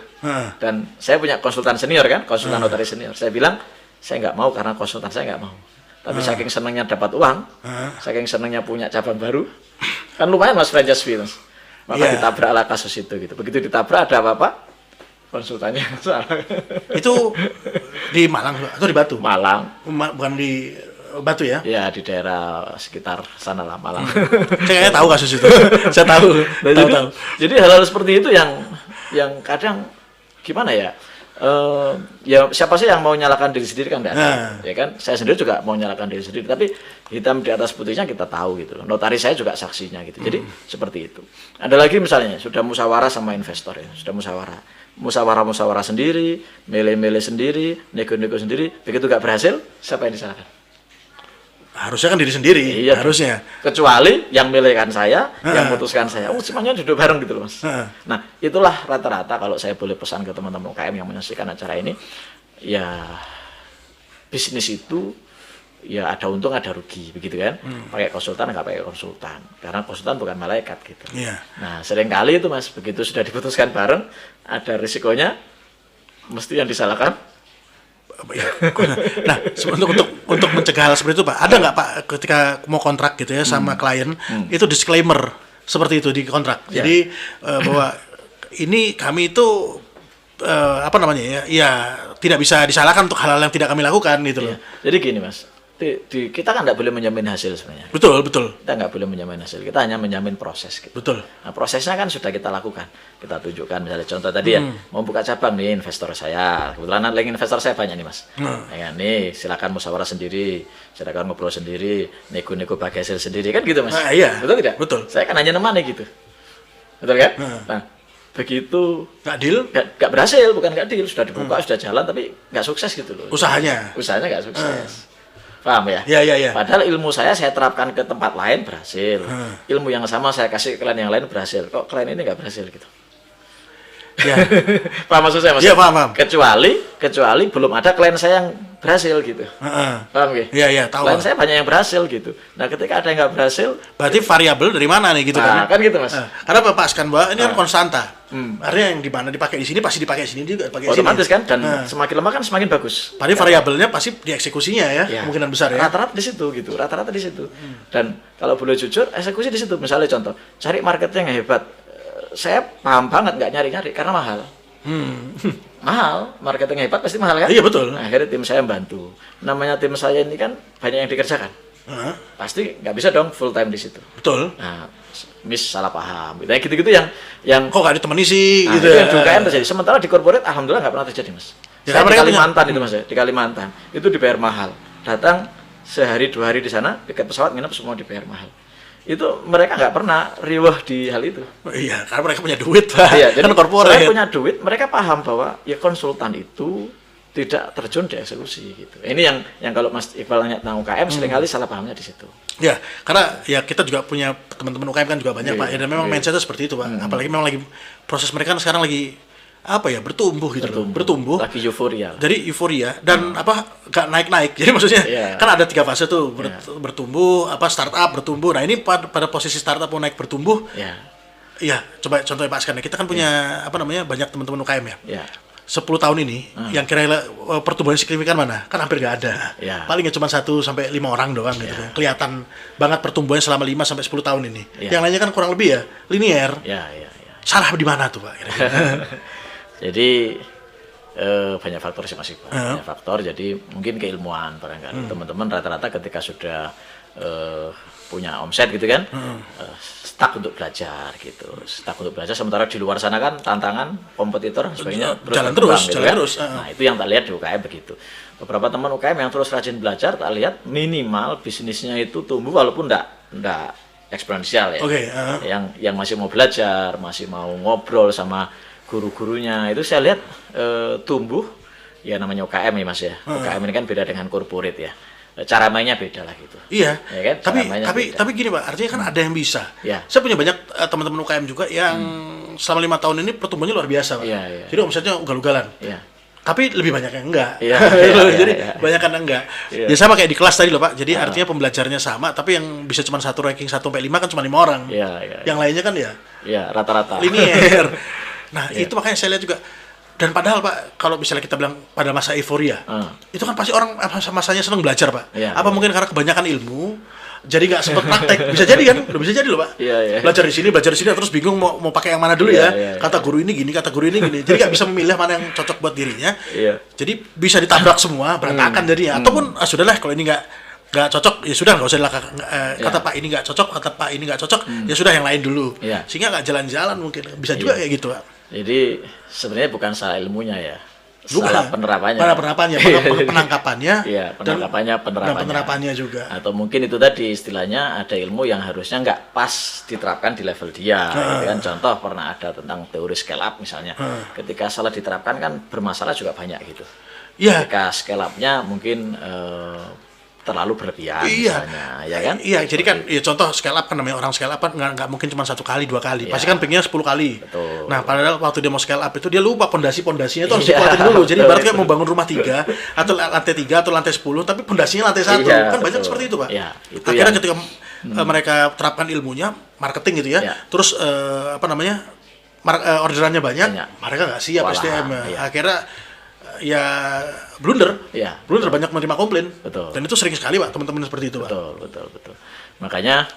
Dan saya punya konsultan senior kan, konsultan notaris senior. Saya bilang saya nggak mau karena konsultan saya nggak mau. Tapi saking senangnya dapat uang, saking senangnya punya cabang baru, kan lumayan Mas franchise fee Mas. Maka ditabraklah kasus itu gitu. Begitu ditabrak ada apa-apa? Konsultannya salah. Itu di Malang atau di Batu? Malang. Bukan di Batu ya? Ya di daerah sekitar sana lah Malang. Saya tahu kasus itu. Saya tahu. Tahu. Jadi hal-hal seperti itu yang kadang gimana ya? Ya siapa sih yang mau nyalakan diri sendiri kan enggak ada. Ya kan? Saya sendiri juga mau nyalakan diri sendiri, tapi hitam di atas putihnya kita tahu gitu. Notaris saya juga saksinya gitu. Jadi seperti itu. Ada lagi misalnya sudah musyawarah sama investor ya, sudah musyawarah sendiri, mele-mele sendiri, nego-nego sendiri, begitu nggak berhasil, siapa yang disalahkan? Harusnya kan diri sendiri, iya, harusnya. Kecuali yang milihkan saya, yang putuskan saya. Semuanya duduk bareng gitu loh, Mas. Nah, itulah rata-rata kalau saya boleh pesan ke teman-teman UKM yang menyaksikan acara ini, ya bisnis itu ya ada untung ada rugi, begitu kan? Pakai konsultan nggak pakai konsultan, karena konsultan bukan malaikat gitu. Iya. Nah, seringkali itu Mas, begitu sudah diputuskan bareng, ada risikonya, mesti yang disalahkan. Nah, untuk mencegah hal seperti itu Pak, ada nggak Pak ketika mau kontrak gitu ya sama klien itu disclaimer seperti itu di kontrak. Jadi bahwa ini kami itu apa namanya ya tidak bisa disalahkan untuk hal-hal yang tidak kami lakukan gitu loh. Jadi gini Mas, kita kan nggak boleh menjamin hasil sebenarnya. Betul. Kita nggak boleh menjamin hasil, kita hanya menjamin proses. Gitu. Betul. Nah, prosesnya kan sudah kita lakukan. Kita tunjukkan misalnya contoh tadi ya, mau buka cabang nih investor saya. Kebetulan lagi investor saya banyak nih Mas. Ya, nih silakan musyawarah sendiri, silakan ngobrol sendiri, nego-nego bagi hasil sendiri kan gitu Mas. Iya. Betul tidak? Betul. Saya kan hanya nemani gitu. Betul kan? Nah, begitu nggak deal? Nggak berhasil, bukan nggak deal, sudah dibuka, sudah jalan, tapi nggak sukses gitu loh. Usahanya nggak sukses. Paham ya? Iya. Padahal ilmu saya terapkan ke tempat lain berhasil. Ilmu yang sama saya kasih ke klien yang lain berhasil. Kok klien ini nggak berhasil gitu? Ya. Paham maksud saya Mas? Iya, paham. Kecuali belum ada klien saya yang berhasil gitu. Paham ya? Iya, tahu. Klien saya banyak yang berhasil gitu. Nah, ketika ada yang nggak berhasil, berarti variabel dari mana nih gitu kan? Kan gitu Mas. Karena Bapak kan bahwa ini kan konstanta. Artinya yang di mana dipakai di sini pasti dipakai di sini juga, pakai di sini. Otomatis kan dan semakin lama kan semakin bagus. Tadi variabelnya pasti dieksekusinya ya, kemungkinan besar ya. Rata-rata di situ gitu, rata-rata di situ. Dan kalau boleh jujur, eksekusi di situ. Misalnya contoh, cari marketing yang hebat. Saya paham banget nggak nyari-nyari karena mahal. Mahal, marketing hebat pasti mahal kan? Iya betul. Nah, akhirnya tim saya membantu. Namanya tim saya ini kan banyak yang dikerjakan. Pasti nggak bisa dong full time di situ. Betul. Nah, salah paham. Gitu-gitu yang kok nggak ditemani sih? Gitu ya. Itu yang terjadi. Sementara di corporate alhamdulillah nggak pernah terjadi Mas. Saya di Kalimantan itu Mas ya, di Kalimantan itu dibayar mahal. Datang sehari 2 hari di sana, tiket pesawat nginep semua dibayar mahal. Itu mereka nggak pernah riwah di hal itu. Iya, karena mereka punya duit Pak. Iya, jadi kan corporate. Mereka punya duit, mereka paham bahwa ya konsultan itu tidak terjun di eksekusi gitu. Ini yang kalau Mas Iqbal nanya tentang UKM seringkali salah pahamnya di situ. Ya, karena ya kita juga punya teman-teman UKM kan juga banyak Pak. Ya, dan memang mindsetnya seperti itu Pak. Apalagi memang lagi proses mereka kan sekarang lagi apa ya bertumbuh gitu bertumbuh lagi euforia jadi euforia dan gak naik jadi maksudnya kan ada 3 fase tuh bertumbuh startup bertumbuh. Nah ini pada posisi startup mau naik bertumbuh ya coba contohnya Pak Askan kita kan punya banyak teman-teman UKM ya 10 tahun ini yang kira-kira pertumbuhan signifikan mana kan hampir gak ada paling cuma 1 sampai 5 orang doang gitu kan. Kelihatan banget pertumbuhan selama 5 sampai 10 tahun ini yang lainnya kan kurang lebih linear. Salah di mana tuh Pak kira-kira? Jadi banyak faktor sih Mas Iqbal. Banyak faktor, jadi mungkin keilmuan barangkali. Teman-teman rata-rata ketika sudah punya omset gitu kan, stuck untuk belajar gitu. Stuck untuk belajar, sementara di luar sana kan tantangan, kompetitor sebagainya jalan terus. Nah itu yang tak lihat di UKM begitu. Beberapa teman UKM yang terus rajin belajar, tak lihat minimal bisnisnya itu tumbuh walaupun enggak eksponensial ya. Yang masih mau belajar, masih mau ngobrol sama guru-gurunya itu saya lihat tumbuh ya namanya UKM ya Mas ya. UKM ini kan beda dengan corporate ya. Cara mainnya beda lah gitu. Iya. Ya kan? Tapi gini Pak, artinya kan ada yang bisa. Ya. Saya punya banyak teman-teman UKM juga yang selama 5 tahun ini pertumbuhannya luar biasa Pak. Jadi omsetnya ugal-ugalan. Tapi lebih banyak yang enggak. Jadi banyak yang enggak. Ya sama kayak di kelas tadi loh Pak. Jadi artinya pembelajarnya sama, tapi yang bisa cuma ranking 1 sampai 5 kan cuma 5 orang. Yang lainnya kan rata-rata. Linear. Nah itu makanya saya lihat juga. Dan padahal Pak, kalau misalnya kita bilang pada masa euforia, itu kan pasti orang masanya senang belajar Pak. Apa mungkin karena kebanyakan ilmu, jadi nggak sempet praktek. Bisa jadi kan? Udah bisa jadi loh, Pak. Iya, iya. Belajar di sini, terus bingung mau pakai yang mana dulu Iya, ya. iya, Kata guru ini gini, kata guru ini gini. Jadi nggak bisa memilih mana yang cocok buat dirinya. Iya. Jadi bisa ditabrak semua, berantakan jadinya. Ataupun sudahlah kalau ini nggak cocok, ya sudah nggak usah dilakukan. Kata Pak ini nggak cocok, kata Pak ini nggak cocok, ya sudah yang lain dulu. Iya. Sehingga nggak jalan-jalan mungkin. Bisa juga kayak gitu, Pak. Jadi sebenarnya bukan salah ilmunya ya. Bukan. Salah penerapannya. Penangkapannya. Iya, penangkapannya, dan penerapannya juga. Atau mungkin itu tadi istilahnya ada ilmu yang harusnya nggak pas diterapkan di level dia. Gitu kan. Contoh pernah ada tentang teori scale up misalnya. Ketika salah diterapkan kan bermasalah juga banyak gitu. Iya. Ketika scale up-nya mungkin terlalu berlebihan misalnya, ya kan? Iya, jadi kan ya contoh scale up kan, namanya orang scale up kan nggak mungkin cuma 1 kali 2 kali, pasti kan pengennya 10 kali. Betul. Nah, padahal waktu dia mau scale up itu dia lupa pondasinya itu harus dikuatin dulu. Jadi ibaratnya mau bangun rumah 3 atau lantai 3 atau lantai 10, tapi pondasinya lantai 1 kan banyak seperti itu, Pak. Ya, itu akhirnya ketika mereka terapkan ilmunya marketing gitu ya, terus orderannya banyak, mereka nggak siap SDM. Akhirnya ya blunder banyak menerima komplain. Betul. Dan itu sering sekali, Pak, teman-teman seperti itu, Pak. Betul. Makanya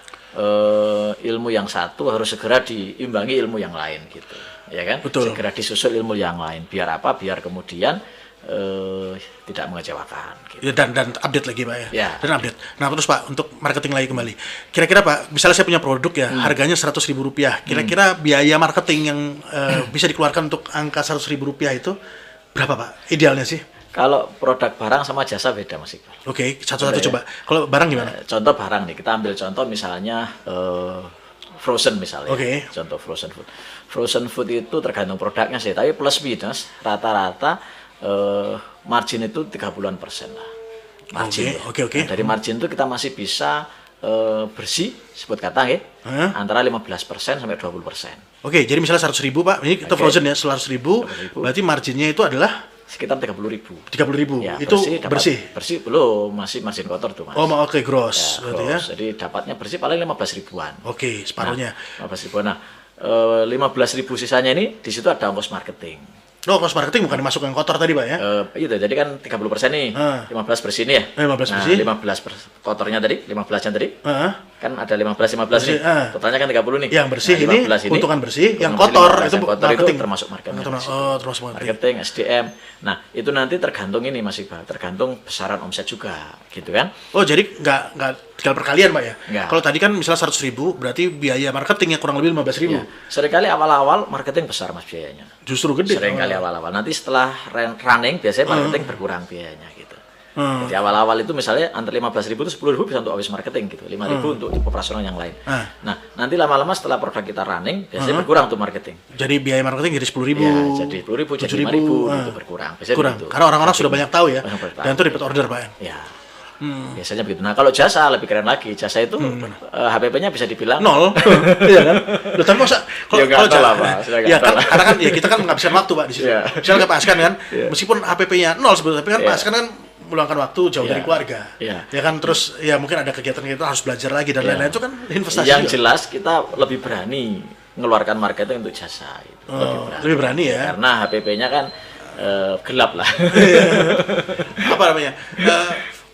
ilmu yang satu harus segera diimbangi ilmu yang lain gitu, ya kan? Betul. Segera disusul ilmu yang lain. Biar apa? Biar kemudian tidak mengecewakan. Gitu. Ya, dan update lagi, Pak ya. Ya. Dan update. Nah terus, Pak, untuk marketing lagi kembali. Kira-kira, Pak, misalnya saya punya produk ya, harganya Rp100.000. Kira-kira biaya marketing yang bisa dikeluarkan untuk angka Rp100.000 itu berapa, Pak? Idealnya sih? Kalau produk barang sama jasa beda, Mas Iqbal. Oke, satu-satu coba. Kalau barang gimana? Contoh barang nih, kita ambil contoh misalnya frozen misalnya. Oke. Contoh frozen food. Frozen food itu tergantung produknya sih, tapi plus minus rata-rata margin itu 30-an% lah. Margin. Oke. Nah, dari margin itu kita masih bisa bersih, sebut kata ya, antara 15% sampai 20%. Oke, jadi misalnya 100.000, Pak, ini kita frozen ya, 100.000, berarti marginnya itu adalah sekitar 30.000. 30.000, Ya, itu bersih? Bersih belum, masih margin kotor tuh, Mas. Oh, oke, gross, Ya, berarti gross. ya. Jadi dapatnya bersih paling 15.000-an. Oke, separuhnya. 15.000. Nah, 15.000 sisanya ini di situ ada ongkos marketing. Oh, cost marketing bukan dimasuk yang kotor tadi, Pak ya? Iya, jadi kan 30% nih, 15 bersih nih ya. 15 bersih. 15 kotornya tadi, 15-nya tadi. Kan ada 15 bersih, nih. Totalnya kan 30 nih. Yang bersih ini, 15 untungan bersih, yang untungan kotor bersih, itu yang kotor marketing. itu termasuk marketing. Termasuk marketing. SDM. Nah, itu nanti tergantung ini Mas Iqbal, tergantung besaran omset juga, gitu kan? Oh, jadi nggak tinggal perkalian, Pak ya? Nggak. Kalau tadi kan misalnya 100.000, berarti biaya marketingnya kurang lebih 15.000. Ya. Seringkali awal-awal marketing besar Mas biayanya. Justru gede. Seringkali awal-awal. Nanti setelah running biasanya marketing berkurang biayanya gitu. Jadi awal-awal itu misalnya antara 15.000 itu 10.000 bisa untuk habis marketing gitu, 5.000 untuk operasional yang lain. Nah, nanti lama-lama setelah produk kita running biasanya berkurang untuk marketing. Jadi biaya marketing jadi 10.000. Ya, jadi 10.000 jadi 5.000 itu berkurang. Biasanya kurang. begitu. Karena orang-orang sudah banyak tahu ya. Dan itu dapat order, Pak. Ya. Biasanya begitu. Nah, kalau jasa lebih keren lagi. Jasa itu HPP-nya bisa dibilang 0. Iya kan? Loh, tapi masa kalau jasa ya kan, karena kan ya kita kan menghabiskan waktu, Pak, di situ. Yeah. Misalnya Pak Askan kan, meskipun HPP-nya 0 sebetulnya, tapi kan Pak Askan kan meluangkan waktu jauh dari keluarga. Ya kan, terus ya mungkin ada kegiatan kita harus belajar lagi dan lain-lain, itu kan investasi. Yang juga. jelas kita lebih berani mengeluarkan marketing untuk jasa itu. Lebih berani ya. Karena HPP-nya kan gelap lah. Apa namanya?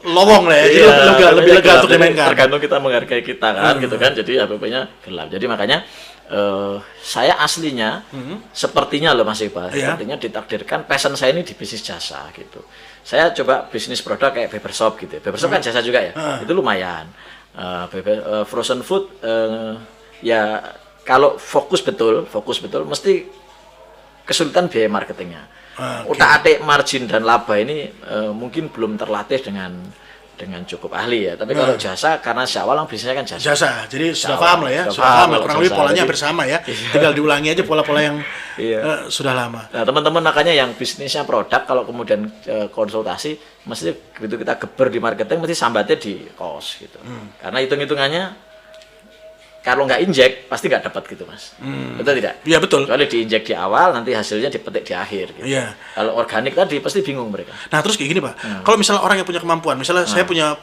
Lowong lah ya, jadi lebih lega untuk dimainkan. Tergantung kita menghargai kita kan, gitu kan. Jadi HPP-nya gelap. Jadi makanya saya aslinya sepertinya loh Mas Iqbal, sepertinya ditakdirkan passion saya ini di bisnis jasa gitu. Saya coba bisnis produk kayak barbershop gitu. Barbershop kan jasa juga ya, itu lumayan. Frozen food ya kalau fokus betul mesti kesulitan biaya marketingnya. Utak-atik margin dan laba ini mungkin belum terlatih dengan cukup ahli ya. Tapi kalau jasa, karena awal bisnisnya kan jasa. Jadi sudah paham lah ya. Sudah paham lah, kurang lebih polanya hampir sama ya. Tinggal diulangi aja pola-pola yang sudah lama. Nah, teman-teman makanya yang bisnisnya produk, kalau kemudian konsultasi, mesti begitu kita geber di marketing, mesti sambatnya di cost gitu. Karena hitung-hitungannya, kalau nggak injek pasti nggak dapat gitu Mas, betul tidak? Iya betul. Kalau diinjek di awal, nanti hasilnya dipetik di akhir. Gitu. Iya. Kalau organik tadi pasti bingung mereka. Nah terus kayak gini Pak, kalau misalnya orang yang punya kemampuan, misalnya saya punya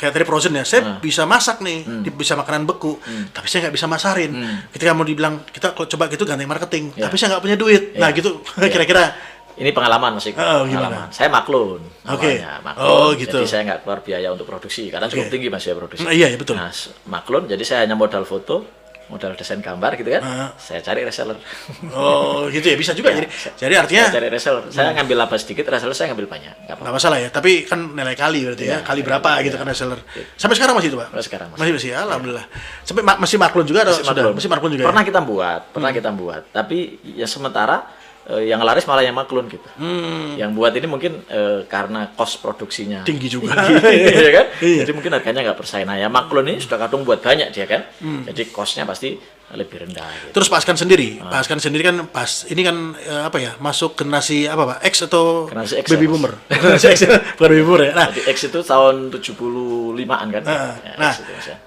kayak tadi frozen ya, saya bisa masak nih, bisa makanan beku, tapi saya nggak bisa masarin. Ketika mau dibilang kita kalau coba gitu ganti marketing, tapi saya nggak punya duit. Nah gitu, kira-kira Ini pengalaman Mas Iqbal. Gimana? Saya maklun. Oke. Awalnya, maklun. Gitu. Jadi saya nggak keluar biaya untuk produksi karena cukup tinggi Mas ya produksi. Iya, betul. Nah, maklun. Jadi saya hanya modal foto, modal desain gambar gitu kan. Saya cari reseller. Oh, gitu ya, bisa juga. Jadi artinya Saya cari reseller. Saya ngambil laba sedikit, reseller saya ngambil banyak. Nggak apa-apa. nggak masalah ya, tapi kan nilai kali berarti ya, kali berapa gitu kan reseller. Sampai sekarang masih itu, Pak? Sampai sekarang masih. Masih, alhamdulillah. Sampai masih maklun juga atau sudah? Masih maklun juga. Pernah kita buat. Tapi ya sementara yang laris malah yang maklun gitu. Yang buat ini mungkin karena cost produksinya Tinggi juga. ya kan? Iya. Jadi mungkin harganya nggak bersaing. Nah, ya maklun ini sudah kadung buat banyak dia kan. Jadi costnya pasti lebih rendah. Gitu. Terus Pak Askan sendiri kan pas ini kan apa ya, masuk generasi apa Pak? X atau Generasi X, baby ya, Mas. boomer? Generasi X, bukan baby boomer ya. Nah, Jadi X itu tahun 75-an kan? nah. X itu, Mas, ya.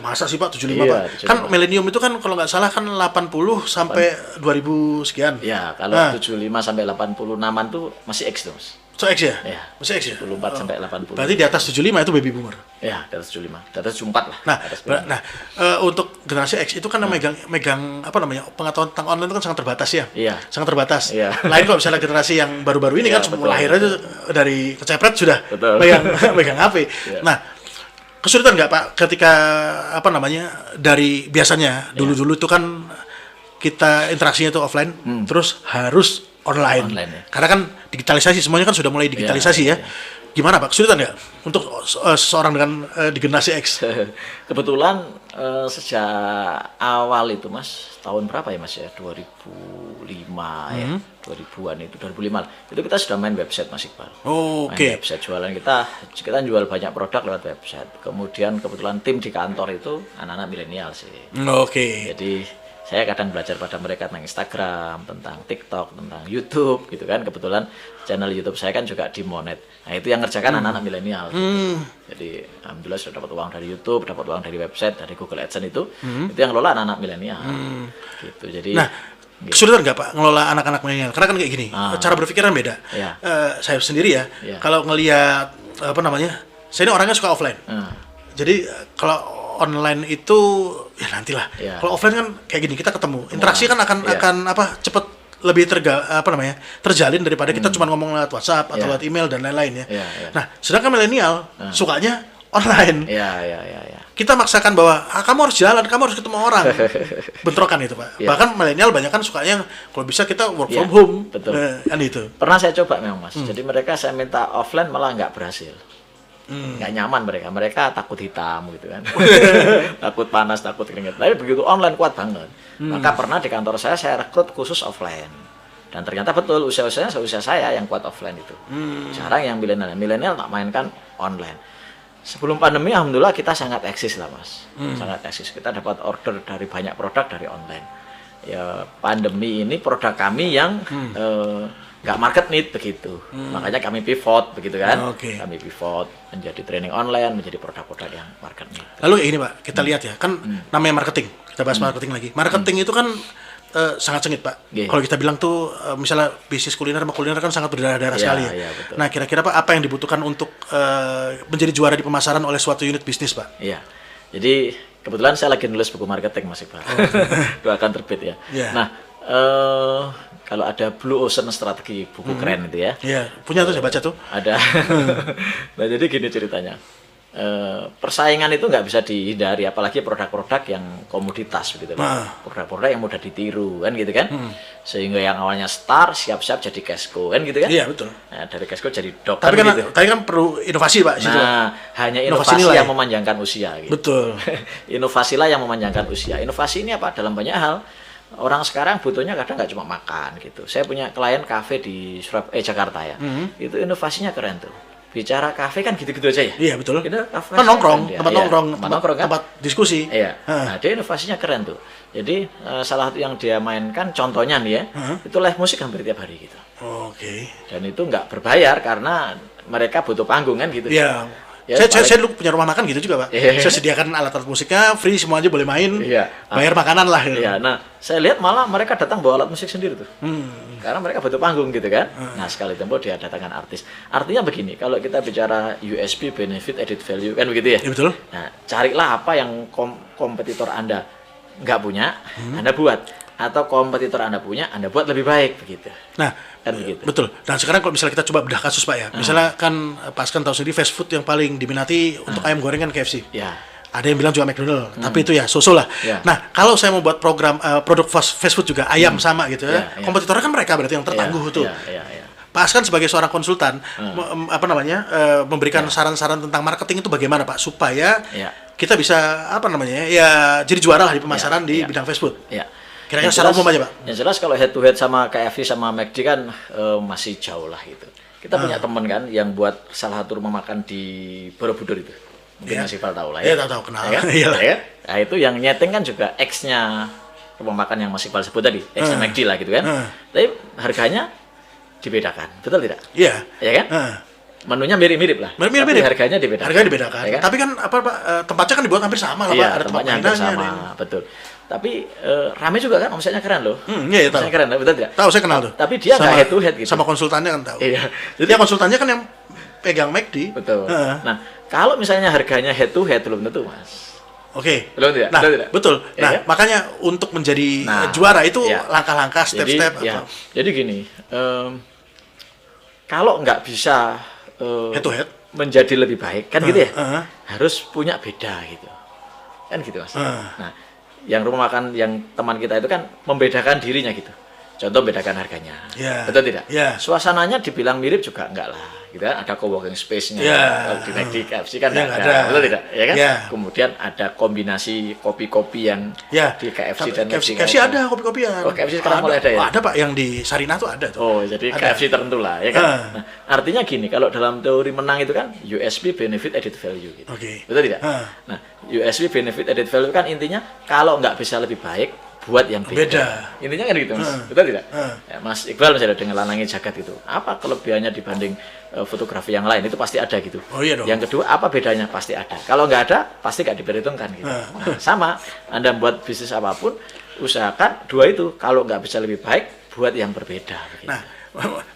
Masa sih Pak 75 Iya, Pak? 75. Kan milenium itu kan kalau nggak salah kan 80 sampai 2000 sekian. Ya, kalau 75 sampai 86-an tuh masih X tuh, Mas. So X ya? Iya. Masih X ya? 74 sampai 80. Berarti di atas 75 itu baby boomer. Ya, di atas 75. Di atas 74 lah. Nah, Di atas 75. untuk generasi X itu kan megang apa namanya, pengetahuan tentang online itu kan sangat terbatas ya. Iya. Sangat terbatas. Iya. Lain kalau misalnya generasi yang baru-baru ini Iya, kan betul, lahir aja dari kecepret sudah Betul. megang HP. Iya. Nah, kesulitan nggak Pak ketika apa namanya dari biasanya dulu-dulu itu kan kita interaksinya itu offline, terus harus online. Online, ya. Karena kan digitalisasi, semuanya kan sudah mulai digitalisasi ya. Gimana Pak, kesulitan nggak untuk seseorang dengan di generasi X? Kebetulan sejak awal itu Mas, tahun berapa ya Mas ya? 2005 ya. 2000-an itu 2005. Itu kita sudah main website Mas Iqbal. Oh, Main oke. website jualan kita jual banyak produk lewat website. Kemudian kebetulan tim di kantor itu anak-anak milenial sih. Oke. Jadi saya kadang belajar pada mereka tentang Instagram, tentang TikTok, tentang YouTube gitu kan. Kebetulan channel YouTube saya kan juga dimonet. Nah, itu yang ngerjakan anak-anak milenial. Gitu. Jadi alhamdulillah sudah dapat uang dari YouTube, dapat uang dari website, dari Google AdSense itu yang lola anak-anak milenial. Gitu. Jadi Nah, kesulitan nggak Pak ngelola anak-anak milenial? Karena kan kayak gini, cara berpikir kan beda. Iya. Saya sendiri ya, Iya. kalau ngelihat apa namanya, saya ini orangnya suka offline. Jadi kalau online itu ya nantilah. Iya. Kalau offline kan kayak gini, kita ketemu, interaksi kan akan apa cepet lebih terjalin daripada kita cuma ngomong lewat WhatsApp atau Iya. lewat email dan lain-lain ya. Iya, iya. Nah, sedangkan milenial sukanya online. Iya. Kita maksakan bahwa kamu harus jalan, kamu harus ketemu orang. Bentrokan itu Pak. Iya. Bahkan milenial banyak kan sukanya kalau bisa kita work Iya, from home. betul. Kan itu. Pernah saya coba memang Mas. Jadi mereka saya minta offline malah nggak berhasil. Nggak nyaman mereka takut hitam gitu kan. Takut panas, takut keringet. Tapi begitu online kuat banget. Maka pernah di kantor saya rekrut khusus offline. Dan ternyata betul usia saya yang kuat offline itu. Jarang yang milenial tak mainkan online. Sebelum pandemi alhamdulillah kita sangat eksis lah Mas. Sangat eksis. Kita dapat order dari banyak produk dari online. Ya pandemi ini produk kami yang nggak market need begitu, makanya kami pivot begitu kan. Oke. Kami pivot menjadi training online, menjadi produk-produk yang market need. Lalu kayak gini Pak, kita lihat ya, kan namanya marketing. Kita bahas marketing lagi. Marketing itu kan sangat sengit Pak. Iya. Kalau kita bilang tuh misalnya bisnis kuliner sama kuliner kan sangat berdarah-darah Iya, sekali ya. iya, betul. Nah, kira-kira Pak apa yang dibutuhkan untuk menjadi juara di pemasaran oleh suatu unit bisnis Pak? Iya. Jadi kebetulan saya lagi nulis buku marketing Mas Iqbal. Doakan terbit ya. Iya. Nah, kalau ada Blue Ocean strategi buku keren itu ya. Iya, punya tuh saya baca tuh. Ada. Nah jadi gini ceritanya. Persaingan itu nggak bisa dihindari, apalagi produk-produk yang komoditas begitu. Produk-produk yang mudah ditiru kan gitu kan. Sehingga yang awalnya star siap-siap jadi Casco kan gitu kan. Iya, betul. Nah, dari Casco jadi Dok Tapi kan gitu. tadi kan perlu inovasi Pak situ. Nah, hanya Inovasi inovasi nilai. yang memanjangkan usia gitu. Betul. Inovasilah yang memanjangkan usia. Inovasi ini apa? Dalam banyak hal. Orang sekarang butuhnya kadang nggak cuma makan gitu. Saya punya klien kafe di Jakarta ya. Itu inovasinya keren tuh. Bicara kafe kan gitu-gitu aja ya. Iya, betul. Itu kafe Kan nongkrong, dia. tempat Iya, nongkrong, kan? tempat diskusi. Iya. Nah, dia inovasinya keren tuh. Jadi salah satu yang dia mainkan contohnya nih ya, itu live musik hampir tiap hari gitu. Oke. Dan itu nggak berbayar karena mereka butuh panggung kan gitu. Iya. Ya, saya dulu punya rumah makan gitu juga Pak. Iya. Saya sediakan alat-alat musiknya, free semua aja boleh main. Iya. Bayar makanan lah. Gitu. Iya, nah saya lihat malah mereka datang bawa alat musik sendiri tuh. Karena mereka butuh panggung gitu kan. Nah sekali tempo dia datangkan artis. Artinya begini, kalau kita bicara USP, benefit, added value kan begitu ya. Iya betul. Nah carilah apa yang kompetitor Anda nggak punya, Anda buat. atau kompetitor Anda punya, Anda buat lebih baik begitu. Nah, Kan begitu. betul. Dan sekarang kalau misalnya kita coba bedah kasus Pak ya, misalnya kan Pak Askan tahu sendiri fast food yang paling diminati untuk ayam goreng kan KFC. Ya. Ada yang bilang juga McDonald, tapi itu ya so-so lah. Ya. Nah, kalau saya mau buat program produk fast food juga ayam sama gitu ya, kompetitornya kan mereka berarti yang tertangguh tuh. Ya. Pak Askan sebagai seorang konsultan, memberikan saran-saran tentang marketing itu bagaimana Pak supaya kita bisa ya jadi juara lah di pemasaran di bidang fast food. Ya. Kira-kira secara umum aja Pak. Yang jelas kalau head to head sama KFC sama McD kan masih jauh lah gitu. Kita punya teman kan yang buat salah satu rumah makan di Borobudur itu. Mungkin Mas Iqbal tahu lah ya. Iya, tahu kenal. Ya kan? Iya. Nah, itu yang nyeting kan juga X-nya rumah makan yang Mas Iqbal sebut tadi, X-nya McD lah gitu kan. Tapi harganya dibedakan, betul tidak? Iya. Ya kan? Menunya mirip-mirip lah. Mirip-mirip. Tapi harganya dibedakan. Harganya dibedakan. Ya kan? Tapi kan tempatnya kan dibuat hampir sama lah Pak. Iya, Ada tempat tempatnya hampir mainannya, sama, betul. Tapi rame juga kan, omsetnya keren loh. Iya, tahu. Omsetnya keren, betul tidak? Tahu, saya kenal tuh. Tapi dia nggak head to head gitu. Sama konsultannya kan tahu. Iya. Jadi konsultannya kan yang pegang McD. Betul. Nah, kalau misalnya harganya head to head belum tentu, Mas. Oke. Belum tidak? Nah, Betul tidak? betul. Ya, Nah, ya? makanya untuk menjadi Nah, juara itu ya. langkah-langkah, step-step Jadi, apa? jadi gini, kalau nggak bisa Head to head. menjadi lebih baik, kan gitu ya, harus harus punya beda gitu, kan gitu Mas. Nah, yang rumah makan yang teman kita itu kan membedakan dirinya gitu. Contoh membedakan harganya, betul tidak? Suasananya dibilang mirip juga enggak lah, gitu kan? Ada co-working space-nya, kalau di McD, KFC kan enggak ada, betul tidak? Ya kan? Kemudian ada kombinasi kopi-kopi yang di KFC dan McD. KFC ada kopi-kopian. Oh, KFC sekarang mulai ada ya? Ada Pak, yang di Sarinah tuh ada tuh. Oh, jadi ada. KFC tertentu lah, ya kan? Nah, artinya gini, kalau dalam teori menang itu kan USP benefit added value gitu. Betul tidak? Nah, USP benefit added value kan intinya kalau nggak bisa lebih baik, buat yang beda. Intinya kan gitu, Mas. Betul tidak? Ya, Mas Iqbal misalnya dengan Lanangi Jagat itu, apa kelebihannya dibanding fotografi yang lain? Itu pasti ada gitu. Oh, iya dong. Yang kedua, apa bedanya? Pasti ada. Kalau nggak ada, pasti nggak diperhitungkan gitu. Nah, sama, Anda buat bisnis apapun, usahakan dua itu. Kalau nggak bisa lebih baik, buat yang berbeda. Gitu. Nah,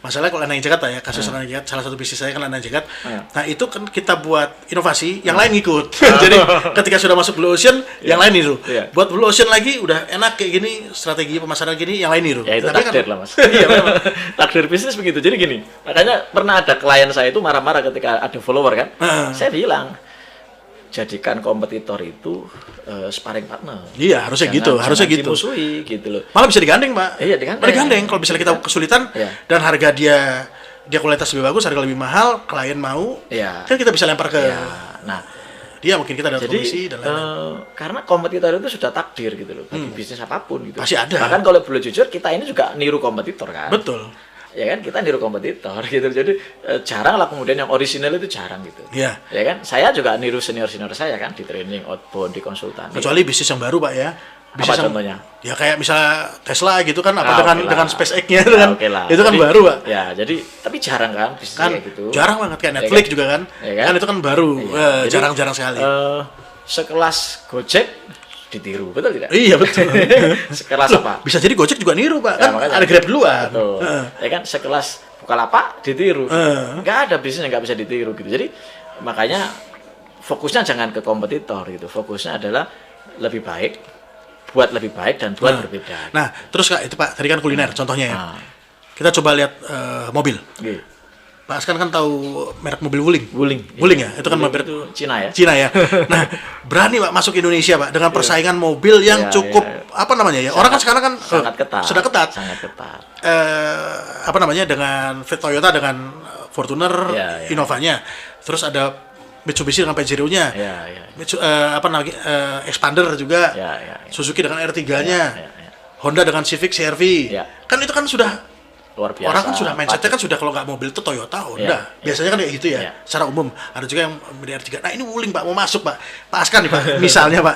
masalah kalau Lanangi Jagat ya, kasus Lanangi Jagat, salah satu bisnis saya kan Lanangi Jagat. Nah, itu kan kita buat inovasi, yang lain ngikut. Jadi ketika sudah masuk Blue Ocean, yang lain niru. Buat Blue Ocean lagi udah enak kayak gini, strategi pemasaran gini, yang lain niru. Ya itu tapi takdir kan, lah Mas. Iya memang. Takdir bisnis begitu. Jadi gini, makanya pernah ada klien saya itu marah-marah ketika ada follower kan. Saya bilang, jadikan kompetitor itu sparring partner. Iya, harusnya gitu, harusnya gitu. Dimusuhi gitu loh. Malah bisa digandeng, Pak. Iya, digandeng. Digandeng kalau misalnya kita kesulitan dan harga dia kualitas lebih bagus, harga lebih mahal, klien mau, kan kita bisa lempar ke nah, dia, mungkin kita dapat jadi komisi dan lain-lain. karena kompetitor itu sudah takdir gitu loh bagi bisnis apapun gitu. Pasti ada. Bahkan kalau boleh jujur, kita ini juga niru kompetitor kan. Betul. Ya kan, kita niru kompetitor gitu. Jadi jarang lah kemudian yang orisinal itu jarang gitu. Iya. Ya kan, saya juga niru senior-senior saya kan di training, outbound, di konsultan. Kecuali bisnis yang baru, Pak ya. Bisnis apa contohnya? Ya kayak misalnya Tesla gitu kan, apa dengan SpaceX-nya itu kan. Itu kan baru, Pak. Ya, jadi tapi jarang kan bisnis Kan kayak gitu. jarang banget kayak Netflix juga kan. Kan itu kan baru. Jarang-jarang sekali. Sekelas Gojek ditiru, betul tidak? Iya, betul. Sekelas apa? Bisa jadi Gojek juga niru, Pak. Ya, Kan ada Grab duluan. Betul. Ya kan, sekelas Bukalapak ditiru. Nggak ada bisnis yang nggak bisa ditiru gitu. Jadi makanya fokusnya jangan ke kompetitor gitu. Fokusnya adalah lebih baik, buat lebih baik dan buat berbeda. Nah, terus Kak, itu Pak, tadi kan kuliner contohnya ya. Kita coba lihat mobil. Pak Askan kan tahu merek mobil Wuling. Wuling ya, itu kan merek itu Cina ya. Cina ya. Nah, berani Pak masuk Indonesia Pak dengan persaingan mobil yang cukup apa namanya ya? Orang kan sekarang kan sangat ketat. Sudah ketat. Sangat ketat. Apa namanya, dengan Toyota dengan Fortuner, Innovanya. Terus ada Mitsubishi dengan Pajero-nya. Apa namanya? Expander juga. Suzuki dengan R3-nya. Honda dengan Civic CR-V. Kan itu kan sudah luar biasa. Orang kan sudah mindsetnya kan sudah kalau nggak mobil itu Toyota, Honda. Biasanya kan kayak gitu ya. Secara umum. Ada juga yang beli R3. Nah, ini Wuling Pak mau masuk Pak. Pak Askan nih Pak. Misalnya Pak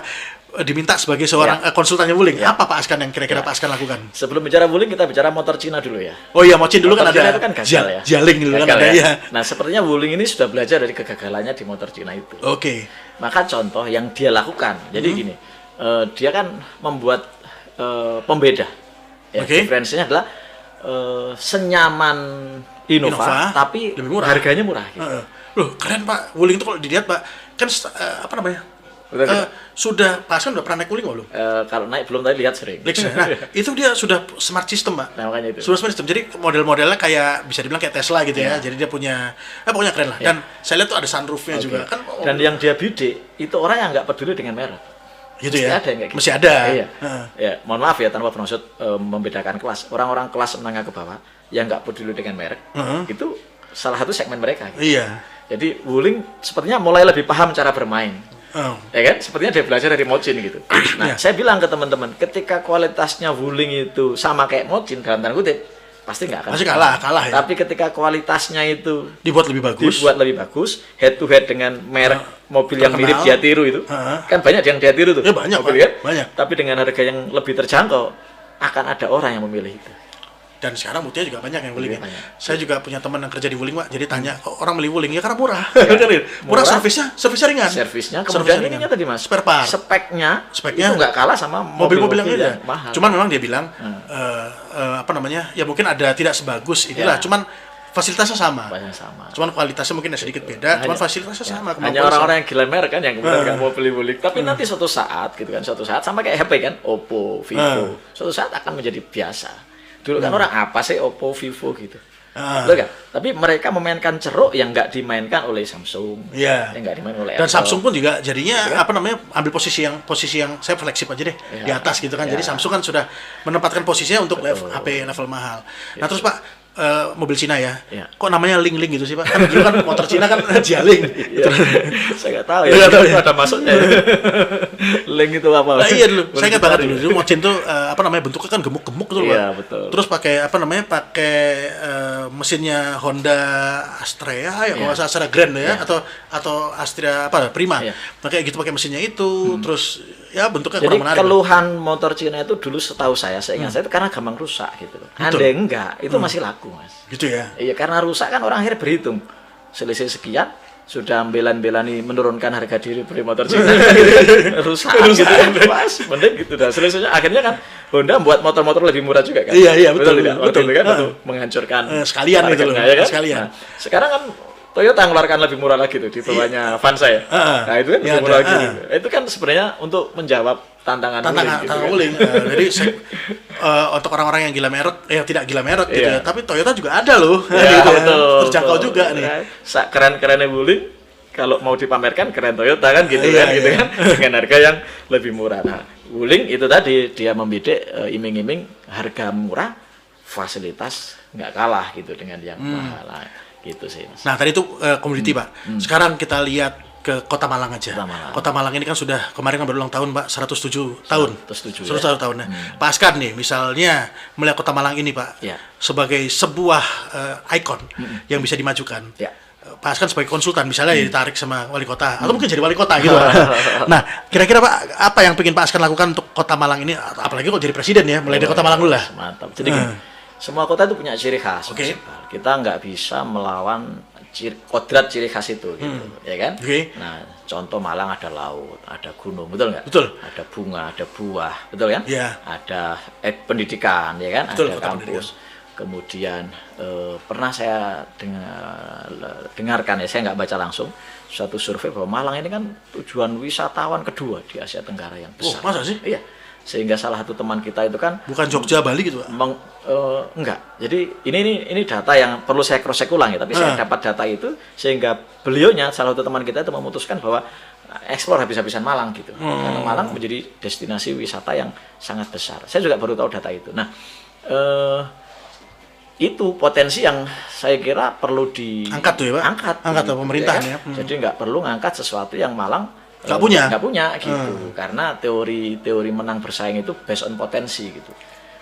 diminta sebagai seorang konsultannya Wuling. Apa Pak Askan yang kira-kira Pak Askan lakukan? Sebelum bicara Wuling, kita bicara motor Cina dulu ya. Oh iya, motor dulu kan ada. Itu kan gagal ya. Jaling dulu kan ada ya. Nah, sepertinya Wuling ini sudah belajar dari kegagalannya di motor Cina itu. Oke. Maka contoh yang dia lakukan. Jadi gini, dia kan membuat pembeda. Ya, diferensinya adalah senyaman Innova, tapi lebih murah. Harganya murah. Gitu. Loh, keren Pak. Wuling itu kalau dilihat Pak, kan apa namanya? Betul nggak? Sudah Pak Askan udah pernah naik Wuling belum? Kalau naik belum, tadi lihat sering. Nah, itu dia sudah smart system, Pak. Nah, makanya itu. Sudah smart system. Jadi model-modelnya kayak bisa dibilang kayak Tesla gitu ya. Jadi dia punya pokoknya keren lah. Dan saya lihat tuh ada sunroofnya juga kan. Dan yang dia bidik itu orang yang nggak peduli dengan merek. Gitu Mesti ya. ada yang kayak gitu. Mesti ada. Iya. Ya, mohon maaf ya tanpa bermaksud membedakan kelas. Orang-orang kelas menengah ke bawah yang nggak peduli dengan merek itu salah satu segmen mereka. Gitu. Iya. Jadi Wuling sepertinya mulai lebih paham cara bermain. Ya kan? Sepertinya dia belajar dari Mochin gitu. Nah, saya bilang ke teman-teman, ketika kualitasnya Wuling itu sama kayak Mochin dalam tanda kutip, pasti nggak akan. Pasti kalah ya. Tapi ketika kualitasnya itu dibuat lebih bagus, head to head dengan merek mobil yang mirip dia tiru itu, kan banyak yang dia tiru tuh. Ya banyak, mobil, kan? Banyak. Tapi dengan harga yang lebih terjangkau, akan ada orang yang memilih itu. Dan sekarang buktinya juga banyak yang Wuling ya. Banyak. Saya juga punya teman yang kerja di Wuling, Pak. Jadi tanya, kok orang beli Wuling? Ya karena murah. Murah, servisnya ringan. Servisnya, kemudian ininya tadi Mas, spare part. Speknya itu nggak kalah sama mobil-mobil yang yang mahal. Cuman memang dia bilang, ya mungkin ada tidak sebagus inilah. Cuman fasilitasnya sama. Cuman kualitasnya mungkin sedikit beda, cuman fasilitasnya sama. Hanya orang-orang yang gila merek kan yang kemudian nggak mau beli Wuling. Tapi nanti suatu saat gitu kan, sama kayak HP kan, Oppo, Vivo. Suatu saat akan menjadi biasa. Dulu kan orang apa sih Oppo, Vivo gitu. Betul kan? Tapi mereka memainkan ceruk yang nggak dimainkan oleh Samsung. Yang nggak dimainkan oleh Dan Apple. Samsung pun juga jadinya ambil posisi yang saya flagship aja deh di atas gitu kan. Jadi Samsung kan sudah menempatkan posisinya untuk HP level mahal. Nah, terus Pak, mobil Cina ya. Kok namanya Ling gitu sih, Pak? Kan dulu kan motor Cina kan Jialing. Saya nggak tahu ya. Itu ada maksudnya. Ling itu apa? Nah, iya dulu. Saya ingat banget dulu Mochin tuh bentuknya kan gemuk-gemuk tuh, Pak. Iya, betul. Terus pakai mesinnya Honda Astrea ya, kalau nggak salah Astrea Grand ya, atau Astrea Prima. Pakai gitu, pakai mesinnya itu, terus ya bentuknya jadi kurang menarik. Jadi keluhan motor Cina itu dulu setahu saya ingat saya itu karena gampang rusak gitu loh. Andai enggak, itu masih laku, Mas. Gitu ya. Iya, karena rusak kan orang akhirnya berhitung. Selisih sekian, sudah belan-belani menurunkan harga diri beli motor Cina. rusak gitu kan, Mas. Mending gitu dah. Selisihnya akhirnya kan Honda buat motor-motor lebih murah juga kan. Iya, betul. Betul kan, untuk menghancurkan sekalian gitu loh. Ya kan? Sekalian. Nah, sekarang kan Toyota mengeluarkan lebih murah lagi tuh di bawahnya Avanza ya. Nah, itu kan lebih murah lagi. Itu kan sebenarnya untuk menjawab tantangan Wuling. Jadi untuk orang-orang yang gila merek, tidak gila merek gitu ya. Tapi Toyota juga ada loh. Ya, betul. Terjangkau juga nih. Keren-kerennya Wuling, kalau mau dipamerkan keren Toyota kan gitu kan. Dengan harga yang lebih murah. Nah, Wuling itu tadi dia membidik iming-iming harga murah, fasilitas nggak kalah gitu dengan yang mahal. Gitu sih, Mas. Nah, tadi itu komoditi, Pak. Sekarang kita lihat ke Kota Malang aja. Kota Malang ini kan sudah kemarin kan berulang tahun, Pak, 107 tahun. 107 tahun. Pak Askan nih, misalnya melihat Kota Malang ini, Pak, sebagai sebuah ikon yang bisa dimajukan. Pak Askan sebagai konsultan, misalnya ditarik sama wali kota, atau mungkin jadi wali kota gitu. Nah, kira-kira Pak, apa yang ingin Pak Askan lakukan untuk Kota Malang ini, apalagi kalau jadi presiden ya, mulai dari Kota Malang dulu lah. Mantap. Jadi semua kota itu punya ciri khas. Kita nggak bisa melawan kodrat ciri khas itu, gitu, ya kan? Nah, contoh Malang ada laut, ada gunung, betul nggak? Betul. Ada bunga, ada buah, betul kan? Ada pendidikan, ya kan? Betul, ada kampus. Kemudian pernah saya dengarkan ya, saya nggak baca langsung, suatu survei bahwa Malang ini kan tujuan wisatawan kedua di Asia Tenggara yang besar. Masa sih? Iya. Sehingga salah satu teman kita itu kan bukan Jogja, Bali gitu, Pak? Enggak. Jadi ini data yang perlu saya cross check ulang ya, tapi saya dapat data itu sehingga beliaunya, salah satu teman kita itu memutuskan bahwa eksplor habis-habisan Malang gitu. Karena Malang menjadi destinasi wisata yang sangat besar. Saya juga baru tahu data itu. Nah, itu potensi yang saya kira perlu diangkat tuh ya, Pak? Angkat tuh pemerintahan ya. Jadi nggak perlu ngangkat sesuatu yang Malang nggak punya gitu. Karena teori menang bersaing itu based on potensi gitu.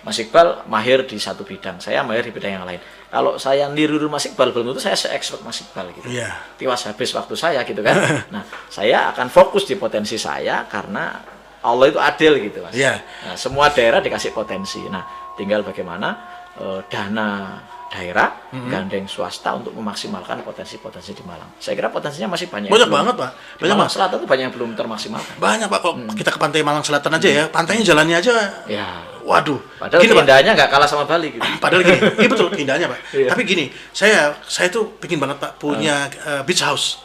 Mas Iqbal mahir di satu bidang, saya mahir di bidang yang lain. Kalau saya niru Mas Iqbal, belum tentu saya se-expert Mas Iqbal gitu. Tiwas habis waktu saya gitu kan. Nah, saya akan fokus di potensi saya karena Allah itu adil gitu, Mas. Nah, semua daerah dikasih potensi. Nah, tinggal bagaimana dana daerah gandeng swasta untuk memaksimalkan potensi-potensi di Malang. Saya kira potensinya masih banyak. Banyak banget, Pak. Banyak, Malang Selatan itu banyak yang belum termaksimalkan. Banyak, Pak. Kalau kita ke pantai Malang Selatan aja ya, pantainya jalannya aja Waduh. Padahal Gini, Pak. keindahannya nggak kalah sama Bali gitu. Padahal gini, iya betul keindahannya Pak. Iya. Tapi gini, saya tuh pingin banget Pak punya beach house.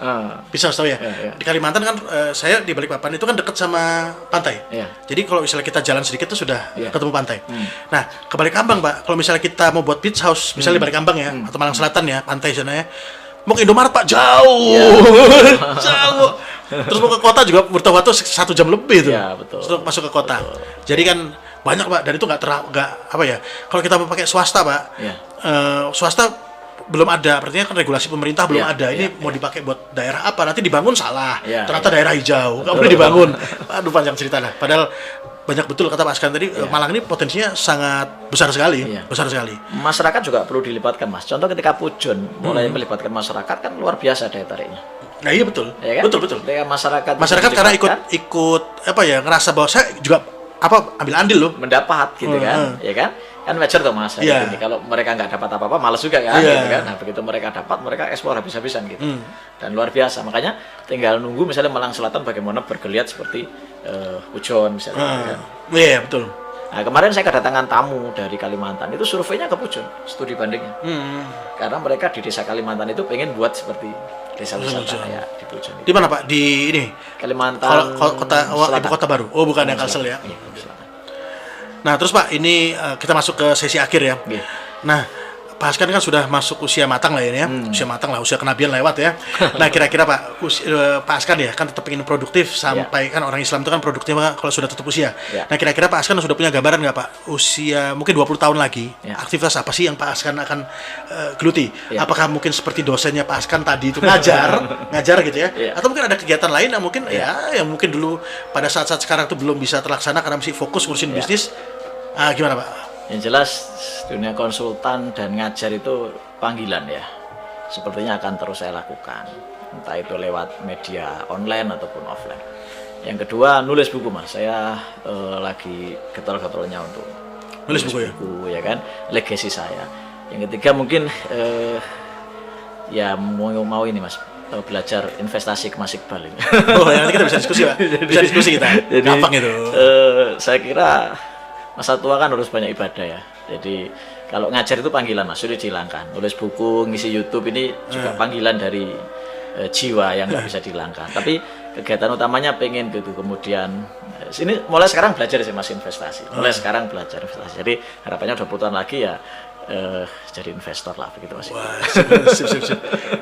Beach house tahu ya? Iya. Di Kalimantan kan saya di Balikpapan itu kan dekat sama pantai. Iya. Jadi kalau misalnya kita jalan sedikit tuh sudah Iya. ketemu pantai. Nah, ke Balikambang Pak, kalau misalnya kita mau buat beach house, misalnya di Balikambang ya, atau Malang Selatan ya, pantai sana ya. Mau ke Indomaret Pak, jauh. Jauh. Terus mau ke kota juga butuh waktu 1 jam lebih tuh. Iya, betul. Untuk masuk ke kota. Jadi kan banyak Pak, dan itu nggak apa ya? Kalau kita mau pakai swasta Pak, Iya. Swasta belum ada, artinya kan regulasi pemerintah belum Iya, ada. Ini iya, mau dipakai buat daerah apa? Nanti dibangun salah. Iya, Ternyata daerah hijau, nggak boleh dibangun. Aduh panjang cerita lah. Padahal banyak betul kata Pak Askan tadi, Malang ini potensinya sangat besar sekali, Iya. besar sekali. Masyarakat juga perlu dilibatkan, Mas. Contoh ketika Pujon mulai melibatkan masyarakat kan luar biasa daya tariknya. Nah iya betul, Ya kan? betul. Ketika masyarakat Karena dilibatkan, ikut apa ya, ngerasa bahwa saya juga ambil andil loh. mendapat gitu kan, ya kan? Kan wajar tuh Mas. Iya. Gini, kalau mereka nggak dapat apa-apa, malas juga kan, Iya. gitu kan? Nah begitu mereka dapat, mereka ekspor habis-habisan gitu. Dan luar biasa. Makanya tinggal nunggu misalnya Malang Selatan bagaimana bergeliat seperti Pujon misalnya. kan? Iya betul. Nah kemarin saya kedatangan tamu dari Kalimantan, itu surveinya ke Pujon, studi bandingnya. Karena mereka di desa Kalimantan itu pengen buat seperti desa wisata ya di Pujon itu. Di mana Pak? Di ini Kalimantan kota ibu kota baru. Oh bukan ya, Kalsel ya. Iya, selatan. Nah terus Pak, ini kita masuk ke sesi akhir ya. Iya. Nah, Pak Askan kan sudah masuk usia matang lah ini ya, usia matang lah, usia kenabian lewat ya. Nah kira-kira Pak, Pak Askan ya kan tetap ingin produktif sampai kan orang Islam itu kan produktif kalau sudah tutup usia. Ya. Nah kira-kira Pak Askan sudah punya gambaran nggak Pak, usia mungkin 20 tahun lagi, Ya. aktivitas apa sih yang Pak Askan akan geluti? Ya. Apakah mungkin seperti dosennya Pak Askan tadi itu ngajar gitu ya? Ya. Atau mungkin ada kegiatan lain yang mungkin yang mungkin dulu pada saat-saat sekarang itu belum bisa terlaksana karena masih fokus ngurusin bisnis. Gimana Pak? Yang jelas dunia konsultan dan ngajar itu panggilan ya. Sepertinya akan terus saya lakukan. Entah itu lewat media online ataupun offline. Yang kedua, nulis buku Mas. Saya lagi getol-getolnya untuk Nulis buku ya? ya kan, legacy saya. Yang ketiga mungkin ya mau ini Mas, belajar investasi ke Mas Iqbal ini. Oh, nanti kita bisa diskusi Pak. Bisa diskusi kita. Gampang itu. Saya kira masa tua kan harus banyak ibadah ya. Jadi kalau ngajar itu panggilan Mas, sudah dihilangkan. Nulis buku, ngisi YouTube ini juga panggilan dari jiwa yang nggak bisa dihilangkan. Tapi kegiatan utamanya pengen gitu. Kemudian ini mulai sekarang belajar sih Mas investasi. Mulai sekarang belajar investasi. Jadi harapannya 20 tahun lagi ya jadi investor lah begitu Mas. Wah,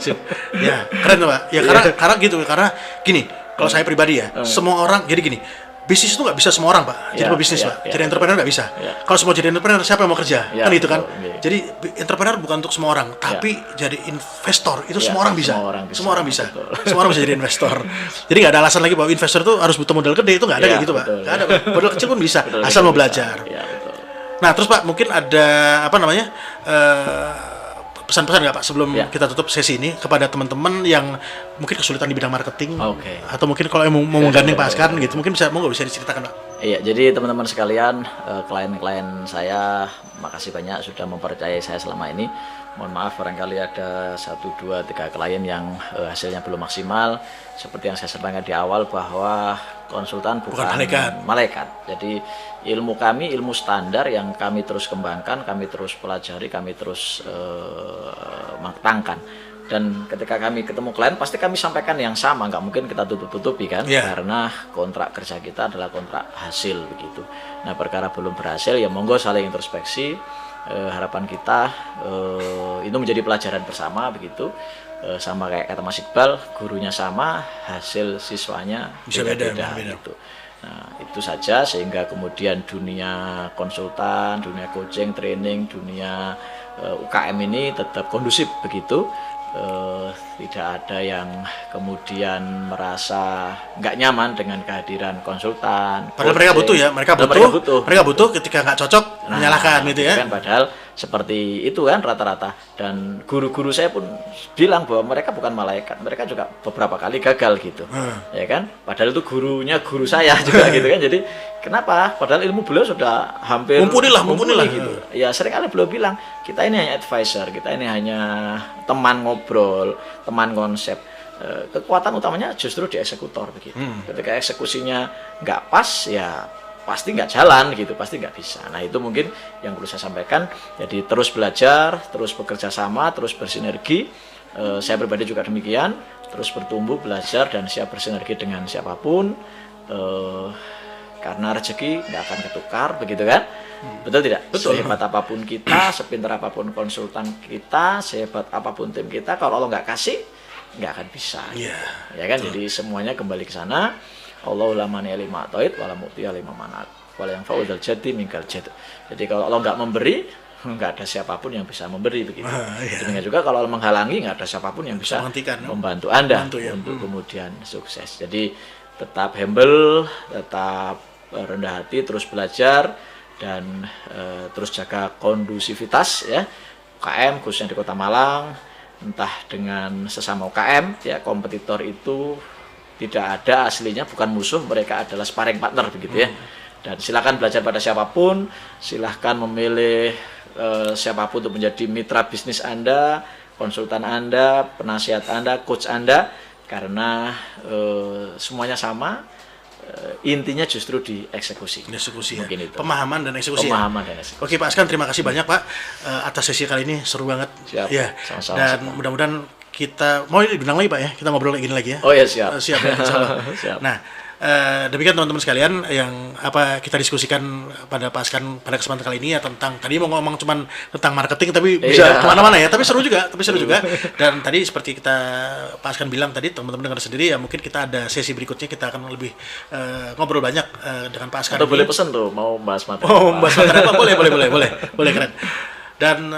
sip. Ya, keren tuh Pak. Ya karena gitu, karena gini, kalau saya pribadi ya, semua orang jadi gini. Bisnis itu nggak bisa semua orang Pak, jadi pebisnis Pak. Jadi entrepreneur nggak bisa. Kalau semua jadi entrepreneur, siapa yang mau kerja? Kan gitu kan. Jadi entrepreneur bukan untuk semua orang, tapi jadi investor itu semua orang bisa. Semua orang bisa. Semua orang bisa jadi investor. Jadi nggak ada alasan lagi bahwa investor itu harus butuh modal gede, itu nggak ada kayak gitu Pak. Nggak ada Pak. Modal kecil pun bisa, asal mau belajar. Nah terus Pak, mungkin ada apa namanya? Pesan-pesan nggak Pak sebelum kita tutup sesi ini kepada teman-teman yang mungkin kesulitan di bidang marketing atau mungkin kalau mau menggandeng Pak Askan gitu mungkin bisa diceritakan Pak. Iya, jadi teman-teman sekalian, klien-klien saya, makasih banyak sudah mempercayai saya selama ini. Mohon maaf barangkali ada 1, 2, 3 klien yang hasilnya belum maksimal. Seperti yang saya sampaikan di awal bahwa konsultan bukan malaikat. Jadi ilmu kami, ilmu standar yang kami terus kembangkan, kami terus pelajari, kami terus matangkan. Dan ketika kami ketemu klien, pasti kami sampaikan yang sama, nggak mungkin kita tutup-tutupi kan, karena kontrak kerja kita adalah kontrak hasil begitu. Nah perkara belum berhasil ya monggo saling introspeksi. Harapan kita itu menjadi pelajaran bersama begitu. Sama kayak kata Mas Iqbal, gurunya sama, hasil siswanya bisa beda gitu. Nah, itu saja sehingga kemudian dunia konsultan, dunia coaching, training, dunia UKM ini tetap kondusif begitu. Tidak ada yang kemudian merasa nggak nyaman dengan kehadiran konsultan. Padahal mereka butuh ya, mereka butuh ketika nggak cocok menyalahkan gitu ya. Kan padahal seperti itu kan rata-rata. Dan guru-guru saya pun bilang bahwa mereka bukan malaikat, mereka juga beberapa kali gagal gitu, ya kan. Padahal itu gurunya guru saya juga gitu kan. Jadi kenapa? Padahal ilmu beliau sudah hampir mumpuni gitu. Ya seringkali beliau bilang kita ini hanya advisor, kita ini hanya teman ngobrol, teman konsep. Kekuatan utamanya justru di eksekutor begitu. Ketika eksekusinya nggak pas ya pasti nggak jalan gitu, pasti nggak bisa. Nah itu mungkin yang perlu saya sampaikan. Jadi terus belajar, terus bekerja sama, terus bersinergi. Saya pribadi juga demikian, terus bertumbuh, belajar dan siap bersinergi dengan siapapun. Karena rezeki nggak akan ketukar, begitu kan? Betul tidak? Betul. Sehebat apapun kita, sepintar apapun konsultan kita, sehebat apapun tim kita, kalau Allah nggak kasih, nggak akan bisa. Iya. Ya kan? Jadi semuanya kembali ke sana. Allahu la mani'a lima a'tait wa la mu'tiya lima mana'at wa la yanfa'u dzal jaddi minkal jadd. Jadi kalau Allah nggak memberi, nggak ada siapapun yang bisa memberi, begitu. Iya. Demikian juga kalau Allah menghalangi, nggak ada siapapun yang bisa menghentikan, membantu Anda ya. untuk kemudian sukses. Jadi tetap humble, tetap rendah hati, terus belajar dan terus jaga kondusivitas ya. UKM khususnya di Kota Malang, entah dengan sesama UKM ya, kompetitor itu tidak ada aslinya, bukan musuh, mereka adalah sparring partner, begitu ya. Dan silakan belajar pada siapapun, silahkan memilih siapapun untuk menjadi mitra bisnis Anda, konsultan Anda, penasihat Anda, coach Anda, karena semuanya sama. Intinya justru di eksekusi. Eksekusi ya. Mungkin itu. Pemahaman dan eksekusi. Pemahaman dan eksekusi. Oke Pak Askan, terima kasih banyak Pak atas sesi kali ini, seru banget. Siap. Ya. Sama-sama. Dan mudah-mudahan kita mau ini diundang lagi Pak ya, kita ngobrol lagi lagi ya. Oh ya siap. Siap ya, insya Allah. Siap. Nah, demikian teman-teman sekalian yang kita diskusikan pada Pak Askan pada kesempatan kali ini ya, tentang tadi mau ngomong cuman tentang marketing tapi bisa kemana-mana ya, tapi seru juga. Dan tadi seperti kita Pak Askan bilang tadi, teman-teman dengar sendiri ya, mungkin kita ada sesi berikutnya, kita akan lebih ngobrol banyak dengan Pak Askan. Atau boleh pesan tuh mau bahas materi. Oh, bahas materi apa? Boleh keren. Dan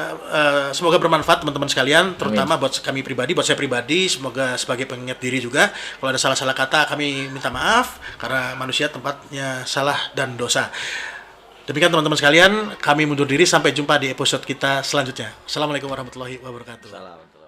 semoga bermanfaat teman-teman sekalian, terutama buat kami pribadi, buat saya pribadi, semoga sebagai pengingat diri juga. Kalau ada salah-salah kata, kami minta maaf, karena manusia tempatnya salah dan dosa. Demikian teman-teman sekalian, kami mundur diri, sampai jumpa di episode kita selanjutnya. Assalamualaikum warahmatullahi wabarakatuh. Salam.